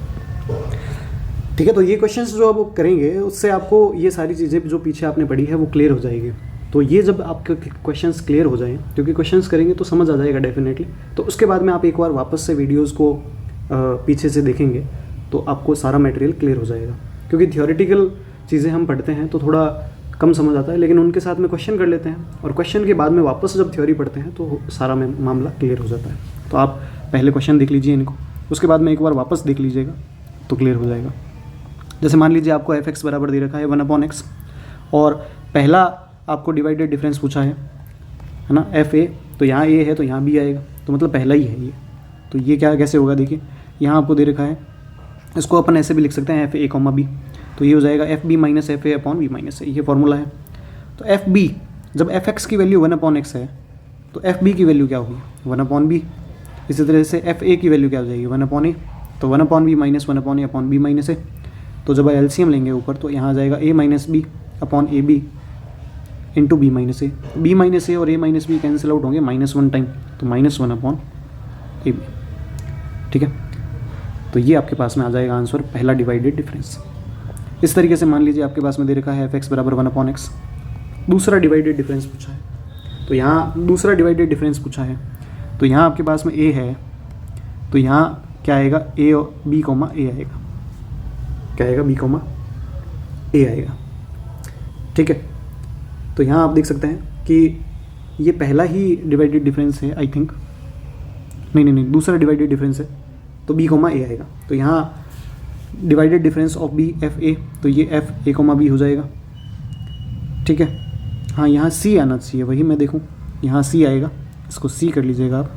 ठीक है। तो ये क्वेश्चंस जो अब करेंगे उससे आपको ये सारी चीज़ें जो पीछे आपने पढ़ी है वो क्लियर हो जाएगी। तो ये जब आपके क्वेश्चंस क्लियर हो जाएं, क्योंकि क्वेश्चंस करेंगे तो समझ आ जाएगा डेफिनेटली, तो उसके बाद में आप एक बार वापस से वीडियोस को पीछे से देखेंगे तो आपको सारा मटेरियल क्लियर हो जाएगा। क्योंकि थियोरेटिकल चीज़ें हम पढ़ते हैं तो थोड़ा कम समझ आता है, लेकिन उनके साथ में क्वेश्चन कर लेते हैं और क्वेश्चन के बाद में वापस जब थ्योरी पढ़ते हैं तो सारा मामला क्लियर हो जाता है। तो आप पहले क्वेश्चन देख लीजिए इनको, उसके बाद में एक बार वापस देख लीजिएगा तो क्लियर हो जाएगा। जैसे मान लीजिए आपको f(x) बराबर दे रखा है 1/x और पहला आपको डिवाइडेड डिफरेंस पूछा है ना, f(a) तो यहाँ ए है तो यहाँ बी आएगा, तो मतलब पहला ही है ये। तो ये क्या कैसे होगा, देखिए यहाँ आपको दे रखा है, इसको अपन ऐसे भी लिख सकते हैं एफ ए कॉमा बी, तो ये हो जाएगा F B minus F A upon B minus A, ये फॉर्मूला है। तो एफ बी जब एफ एक्स की वैल्यू 1 अपॉन एक्स है तो एफ बी की वैल्यू क्या होगी 1 अपॉन बी। इसी तरह से एफ ए की वैल्यू क्या हो जाएगी 1 अपॉन ए, तो 1 upon B minus 1 upon A upon B minus A. तो जब एलसीएम लेंगे ऊपर तो यहाँ आ जाएगा A minus B upon A B into B minus A. B minus A और A minus B cancel out होंगे -1 टाइम, तो -1 अपॉन ए बी। ठीक है, तो ये आपके पास में आ जाएगा आंसर, पहला डिवाइडेड डिफरेंस। इस तरीके से मान लीजिए आपके पास में दे रखा है एफ एक्स बराबर 1 अपॉन एक्स, दूसरा डिवाइडेड डिफरेंस पूछा है, तो यहाँ दूसरा डिवाइडेड डिफरेंस पूछा है, तो यहाँ आपके पास में ए है, तो यहाँ क्या आएगा ए और बी कॉमा ए आएगा, क्या आएगा बी कॉमा ए आएगा। ठीक है, तो यहाँ आप देख सकते हैं कि ये पहला ही डिवाइडेड डिफरेंस है आई थिंक, नहीं दूसरा डिवाइडेड डिफरेंस है, तो बी कॉमा ए आएगा। तो यहाँ divided difference of b f a, तो ये एफ ए कॉमा बी हो जाएगा। ठीक है, हाँ यहाँ सी आना चाहिए, वही मैं देखूँ, यहाँ सी आएगा, इसको सी कर लीजिएगा आप।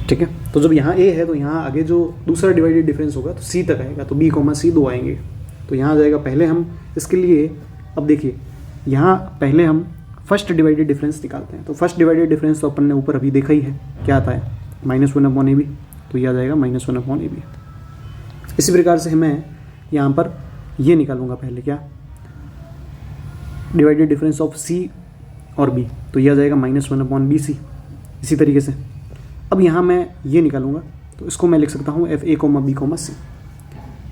ठीक है, तो जब यहाँ ए है तो यहाँ आगे जो दूसरा डिवाइडेड डिफरेंस होगा तो सी तक आएगा, तो बी कॉमा सी 2 आएंगे, तो यहाँ आ जाएगा। पहले हम इसके लिए, अब देखिए यहाँ पहले हम फर्स्ट डिवाइडेड डिफरेंस निकालते हैं, तो फर्स्ट डिवाइडेड डिफरेंस तो अपन ने ऊपर अभी देखा ही है, क्या आता है -1 अपॉन ए बी, तो ये आ जाएगा -1 अपॉन ए बी। इसी प्रकार से मैं यहाँ पर ये निकालूंगा पहले, क्या डिवाइडेड डिफरेंस ऑफ सी और बी, तो ये आ जाएगा -1 अपॉन बी सी। इसी तरीके से अब यहाँ मैं ये निकालूंगा, तो इसको मैं लिख सकता हूँ एफ ए कॉमा बी कॉमा सी,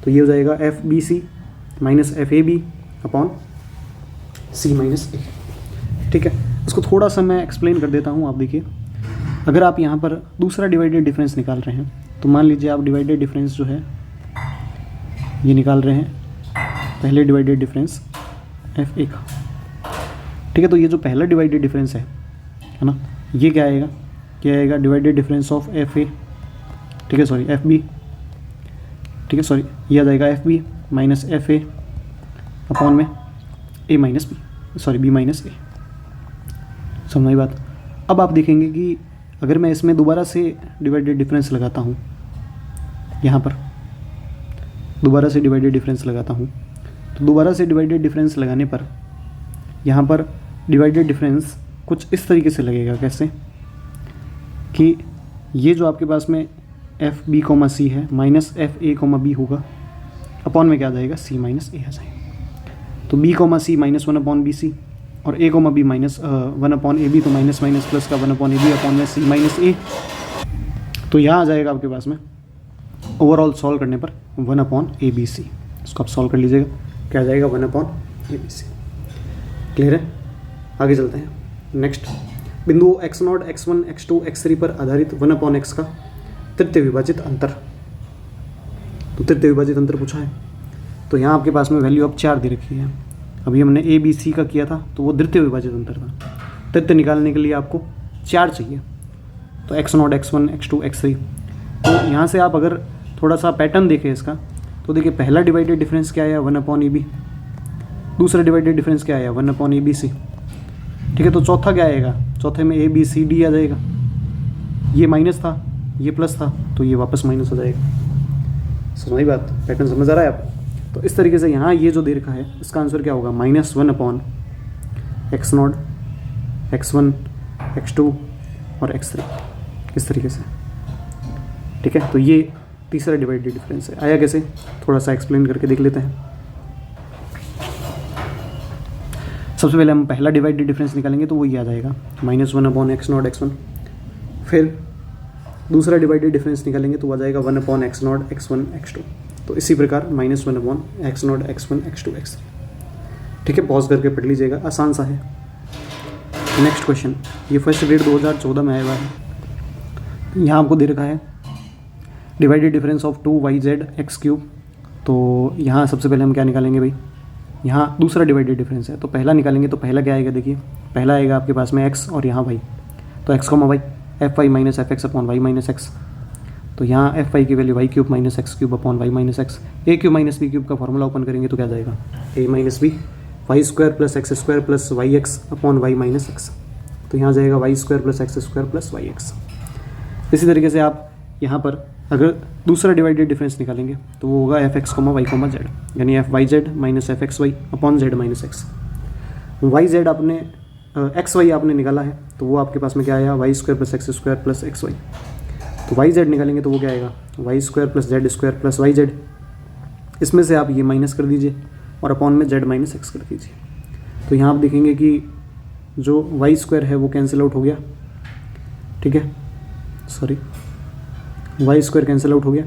तो ये हो जाएगा F B C minus F A B upon C minus A. ठीक है, इसको थोड़ा सा मैं एक्सप्लेन कर देता हूँ। आप देखिए, अगर आप यहाँ पर दूसरा डिवाइडेड डिफरेंस निकाल रहे हैं, तो मान लीजिए आप डिवाइडेड डिफरेंस जो है ये निकाल रहे हैं, पहले डिवाइडेड डिफरेंस एफ ए का। ठीक है, तो ये जो पहला डिवाइडेड डिफरेंस है ना, ये क्या आएगा, क्या आएगा divided difference of F A, ठीक है सॉरी एफ बी, ठीक है सॉरी, ये आ जाएगा F B minus F A upon में A minus B, sorry B minus A. समझ आई बात। अब आप देखेंगे कि अगर मैं इसमें दोबारा से डिवाइडेड डिफरेंस लगाता हूँ, यहाँ पर दोबारा से डिवाइडेड डिफरेंस लगाता हूँ, तो दोबारा से डिवाइडेड डिफरेंस लगाने पर यहाँ पर डिवाइडेड डिफरेंस कुछ इस तरीके से लगेगा, कैसे कि ये जो आपके पास में एफ बी कॉमा सी है minus F A comma b होगा, अपॉन में क्या आ जाएगा सी माइनस ए आ जाएगा। तो B comma C -1 upon B C और A comma B -1 upon A B, तो माइनस माइनस प्लस का 1 अपॉन ए बी अपॉन में सी माइनस ए। तो यहाँ आ जाएगा आपके पास में ओवरऑल सॉल्व करने पर 1 अपॉन ए बी सी। इसको आप सॉल्व कर लीजिएगा, क्या आ जाएगा 1 upon A B c. Clear है, आगे चलते हैं। नेक्स्ट बिंदु x0, x1, x2, x3 पर आधारित 1 अपॉन x का तृतीय विभाजित अंतर। तो तृतीय विभाजित अंतर पूछा है, तो यहाँ आपके पास में वैल्यू अब 4 दे रखी है। अभी हमने ए बी सी का किया था तो वो द्वितीय विभाजित अंतर था। तृतीय निकालने के लिए आपको 4 चाहिए, तो x0, x1, x2, x3। तो यहाँ से आप अगर थोड़ा सा पैटर्न देखें इसका, तो देखिए पहला डिवाइडेड डिफरेंस क्या आया 1 अपॉन ए बी, दूसरा डिवाइडेड डिफरेंस क्या आया 1 अपॉन ए बी सी। ठीक है, तो चौथा क्या आएगा, चौथे में ए बी सी डी आ जाएगा। ये माइनस था, ये प्लस था, तो ये वापस माइनस हो जाएगा। समझ बात, पैटर्न समझ आ रहा है आपको। तो इस तरीके से यहाँ ये जो दे रखा है इसका आंसर क्या होगा -1 अपॉन x0, x1, x2 और x3, इस तरीके से। ठीक है, तो ये तीसरा डिवाइडेड डिफरेंस है। आया कैसे, थोड़ा सा एक्सप्लेन करके देख लेते हैं। सबसे पहले हम पहला डिवाइडेड डिफरेंस निकालेंगे, तो वो ये आ जाएगा -1 अपॉन x0, x1। फिर दूसरा डिवाइडेड डिफरेंस निकालेंगे तो आ जाएगा 1 अपॉन x0, x1, x2। तो इसी प्रकार -1 upon x0, x1, x2, x3। ठीक है, पॉज करके पढ़ लीजिएगा, आसान सा है। नेक्स्ट क्वेश्चन, ये फर्स्ट ग्रेड 2014 में आया हुआ है। यहाँ आपको दे रखा है divided difference of 2yz x3। तो यहाँ सबसे पहले हम क्या निकालेंगे भाई, यहाँ दूसरा डिवाइडेड डिफरेंस है, तो पहला निकालेंगे। तो पहला क्या आएगा, देखिए पहला आएगा आपके पास में x और यहाँ y, तो x comma y F Y minus F X upon Y minus X. तो यहाँ एफ वाई की value Y cube minus X cube upon Y minus X. A cube minus B cube का formula open करेंगे तो क्या जाएगा, A minus B Y square plus x square plus Y X upon Y minus X. तो यहाँ जाएगा Y square plus x square plus Y X. इसी तरीके से आप यहाँ पर अगर दूसरा डिवाइडेड डिफरेंस निकालेंगे तो वो होगा F X comma Y comma Z, यानी F Y Z minus F X Y upon Z minus X. Y Z आपने एक्स वाई आपने निकाला है तो वो आपके पास में क्या आया, y square plus x square plus x y. तो वाई जेड निकालेंगे तो वो क्या आएगा, y square plus z square plus y z. इसमें से आप ये माइनस कर दीजिए और अपॉन में जेड माइनस एक्स कर दीजिए। तो यहाँ आप देखेंगे कि जो वाई स्क्वायर है वो कैंसिल आउट हो गया, ठीक है, sorry Y square cancel out हो गया,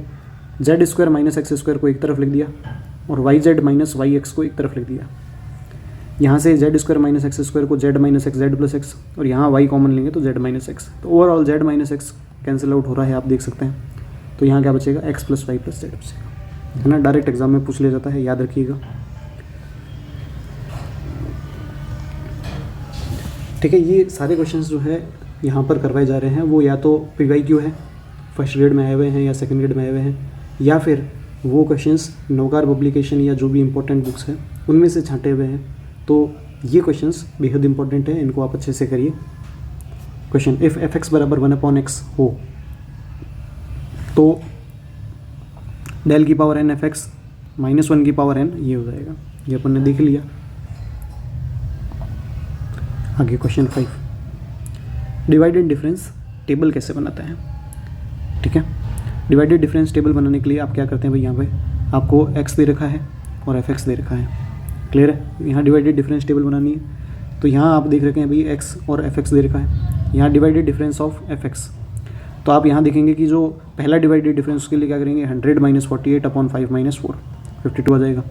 Z square minus X square को एक तरफ लिख दिया और Y Z minus Y X को एक तरफ लिख दिया। यहाँ से Z square minus X square को Z minus X Z plus X, और यहाँ वाई कॉमन लेंगे तो जेड माइनस एक्स। तो overall Z minus X cancel out हो रहा है, आप देख सकते हैं। तो यहाँ क्या बचेगा, x plus y plus z बचेगा, है ना। डायरेक्ट एग्जाम में पूछ लिया जाता है, याद रखिएगा, ठीक है। ये सारे क्वेश्चंस जो है यहाँ पर करवाए जा रहे हैं वो या तो PYQ है, फर्स्ट ग्रेड में आए हुए हैं या सेकंड ग्रेड में आए हुए हैं, या फिर वो क्वेश्चंस नवकार पब्लिकेशन या जो भी इंपॉर्टेंट बुक्स हैं उनमें से छांटे हुए हैं। तो ये क्वेश्चंस बेहद इंपॉर्टेंट है, इनको आप अच्छे से करिए। क्वेश्चन, इफ़ एफ एक्स बराबर 1/x हो तो डेल की power n F x minus 1 की पावर n ये हो जाएगा, ये अपन ने देख लिया। आगे क्वेश्चन 5, डिवाइडेड डिफरेंस टेबल कैसे बनाते हैं, ठीक है। डिवाइडेड डिफरेंस टेबल बनाने के लिए आप क्या करते हैं भाई, यहाँ पे आपको x दे रखा है और एफ एक्स दे रखा है, क्लियर है। यहाँ डिवाइडेड डिफरेंस टेबल बनानी है तो यहाँ आप देख रखे हैं भाई x और एफ एक्स दे रखा है, यहाँ divided difference of F x. तो आप यहाँ देखेंगे कि जो पहला डिवाइडेड डिफरेंस उसके लिए क्या करेंगे, 100 माइनस 48 अपॉन 5 माइनस 4 52 आ जाएगा।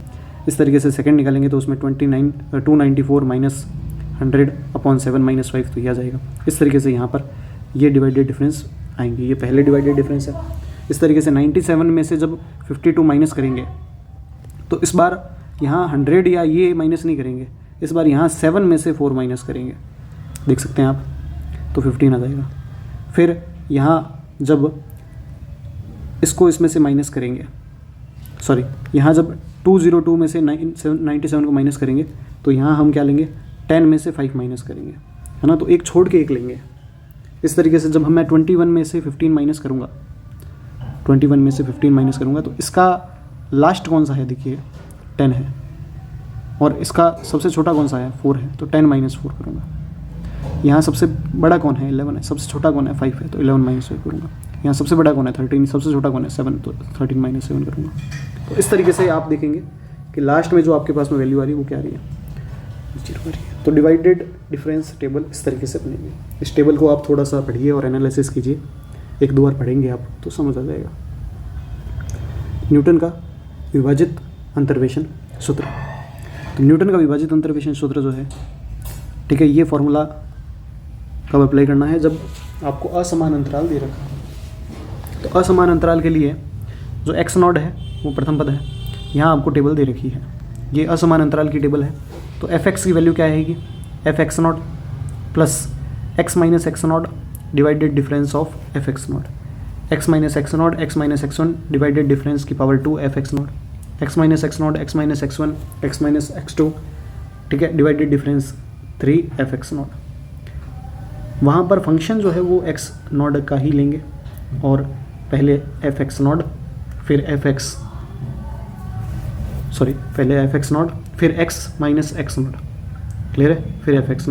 इस तरीके से सेकंड निकालेंगे तो उसमें 294 माइनस 100 अपॉन 7 माइनस 5 तो ये आ जाएगा। इस तरीके से यहाँ पर ये डिवाइडेड डिफरेंस आएंगे, ये पहले डिवाइडेड डिफरेंस है। इस तरीके से 97 में से जब 52 माइनस करेंगे तो इस बार यहाँ 100 या ये माइनस नहीं करेंगे, इस बार यहाँ 7 में से 4 माइनस करेंगे, देख सकते हैं आप, तो 15 आ जाएगा। फिर यहाँ जब इसको इसमें से माइनस करेंगे, सॉरी यहाँ जब 202 में से 97 को माइनस करेंगे तो यहाँ हम क्या लेंगे, 10 में से 5 माइनस करेंगे, है ना। तो एक छोड़ के एक लेंगे। इस तरीके से जब मैं 21 में से 15 माइनस करूँगा, 21 में से 15 माइनस करूँगा तो इसका लास्ट कौन सा है, देखिए 10 है, और इसका सबसे छोटा कौन सा है, 4 है, तो 10 माइनस 4 करूँगा। यहाँ सबसे बड़ा कौन है, 11 है, सबसे छोटा कौन है, 5 है, तो 11 माइनस 5 करूँगा। यहाँ सबसे बड़ा कौन है, 13, सबसे छोटा कौन है, 7, तो 13 माइनस 7 करूँगा। तो इस तरीके से आप देखेंगे कि लास्ट में जो आपके पास में वैल्यू आ रही है वो क्या आ रही है, 0 आ रही है। तो डिवाइडेड डिफरेंस टेबल इस तरीके से बनेगी। इस टेबल को आप थोड़ा सा पढ़िए और एनालिसिस कीजिए, 1-2 बार पढ़ेंगे आप तो समझ आ जाएगा। न्यूटन का विभाजित अंतर्वेशन सूत्र, तो न्यूटन का विभाजित अंतर्वेशन सूत्र जो है, ठीक है, ये फॉर्मूला कब अप्लाई करना है, जब आपको असमान अंतराल दे रखा है। तो असमान अंतराल के लिए जो एक्स नॉट है वो प्रथम पद है, यहाँ आपको टेबल दे रखी है, ये असमान अंतराल की टेबल है। तो एफ एक्स की वैल्यू क्या आएगी, F X naught plus X minus x naught divided difference of F X not, x minus x not x minus x one divided difference की power 2 F X not, x minus x not x minus x one x minus x two, ठीक है, divided difference 3 F X naught. वहाँ पर function जो है वो x not का ही लेंगे और पहले एफ एक्स नॉट फिर एफ एक्स, सॉरी पहले एफ एक्स नॉट फिर x minus x not, clear है, फिर एफ एक्स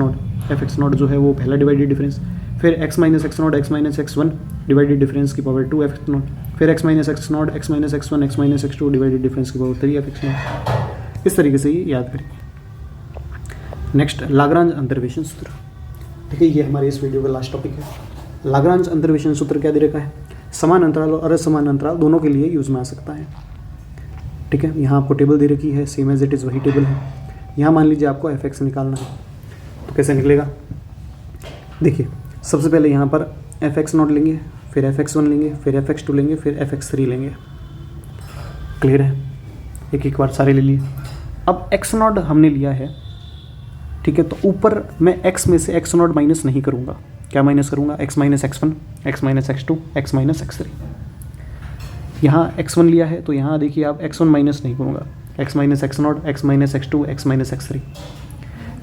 नॉट जो है वो पहला डिवाइडेड डिफरेंस, फिर x minus x not x minus x one divided difference की पावर 2 एफ एक्स नॉट, फिर x minus x not x minus x one x minus x two divided difference की power 3 F X not. इस तरीके से ये याद करें। Next Lagrange अंतर्वेशन सूत्र, ठीक है, ये हमारे इस वीडियो का लास्ट टॉपिक है। लाग्रांज अंतर्वेशन सूत्र क्या दे रखा है, समान अंतराल और असमान अंतराल दोनों के लिए यूज में आ सकता है, ठीक है। यहाँ आपको टेबल दे रखी है, सेम एज इट इज़ वही टेबल है। यहाँ मान लीजिए आपको एफ एक्स निकालना है, तो कैसे निकलेगा, देखिए सबसे पहले यहाँ पर एफ एक्स नॉट लेंगे, फिर एफ एक्स वन लेंगे, फिर एफ एक्स टू लेंगे, फिर एफ एक्स थ्री लेंगे, क्लियर है, एक एक बार सारे ले लिए। अब एक्स नॉट हमने लिया है, ठीक है, तो ऊपर मैं x में से x नॉट माइनस नहीं करूँगा, क्या माइनस करूँगा, x minus x one x minus x two x minus x three. यहाँ x1 लिया है तो यहाँ देखिए आप x1 माइनस नहीं करूँगा, x minus x not x minus x two x minus x three.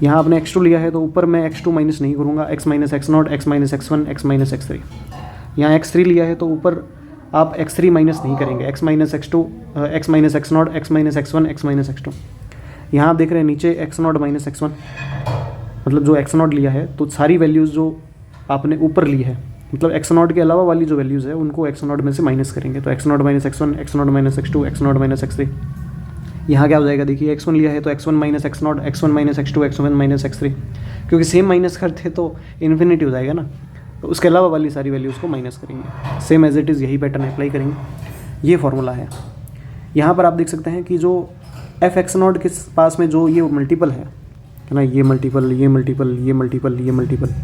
यहाँ आपने x2 लिया है तो ऊपर मैं x2 माइनस नहीं करूँगा, x minus x not, x minus x1, x minus x3। यहाँ x3 लिया है तो ऊपर आप x3 माइनस नहीं करेंगे, x minus x2, x minus x not, x minus x1, x minus x2। यहाँ आप देख रहे हैं नीचे x नॉट माइनस x1, मतलब जो x नॉट लिया है तो सारी वैल्यूज़ जो आपने ऊपर ली है, मतलब x नॉट के अलावा वाली जो वैल्यूज़ है उनको x नॉट में से माइनस करेंगे। तो x not minus x1, x not minus x2, x not minus x3। यहाँ क्या हो जाएगा, देखिए x1 लिया है तो x1 minus x not, x1 minus x2, x1 minus x3, क्योंकि सेम माइनस करते तो इन्फिनिटी हो जाएगा ना, तो उसके अलावा वाली सारी वैल्यूज़ को माइनस करेंगे। सेम एज इट इज़ यही पैटर्न अप्लाई करेंगे। ये फॉर्मूला है। यहाँ पर आप देख सकते हैं कि जो एफ एक्स नॉट के पास में जो ये मल्टीपल है ना, ये मल्टीपल, ये मल्टीपल, ये मल्टीपल, ये मल्टीपल,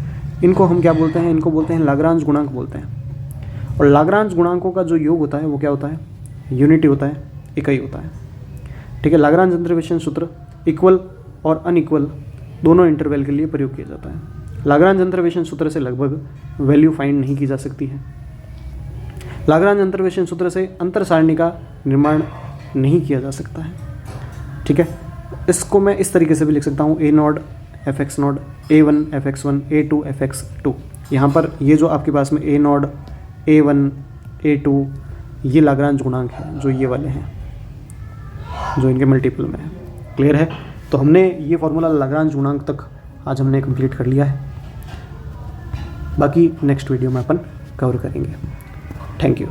इनको हम क्या बोलते हैं, इनको बोलते हैं लाग्रांज गुणांक बोलते हैं। और लाग्रांज गुणांकों का जो योग होता है वो क्या होता है, यूनिटी होता है, इकाई होता है। ठीक है, लाग्रांज अंतर्वेशन सूत्र इक्वल और अनइक्वल दोनों इंटरवल के लिए प्रयोग किया जाता है। लाग्रांज अंतर्वेशन सूत्र से लगभग वैल्यू फाइंड नहीं की जा सकती है। लाग्रांज अंतर्वेशन सूत्र से अंतर सारणी का निर्माण नहीं किया जा सकता है। ठीक है, इसको मैं इस तरीके से भी लिख सकता हूँ, A naught F X naught, A1 F X one, A2 F X two. यहाँ पर ये जो आपके पास में ए नॉट, A1, A2, ये लाग्रांज गुणांक है जो ये वाले हैं, जो इनके मल्टीपल में है। क्लियर है? तो हमने ये फॉर्मूला लाग्रांज गुणांक तक आज हमने कंप्लीट कर लिया है। बाकी नेक्स्ट वीडियो में अपन कवर करेंगे। Thank you.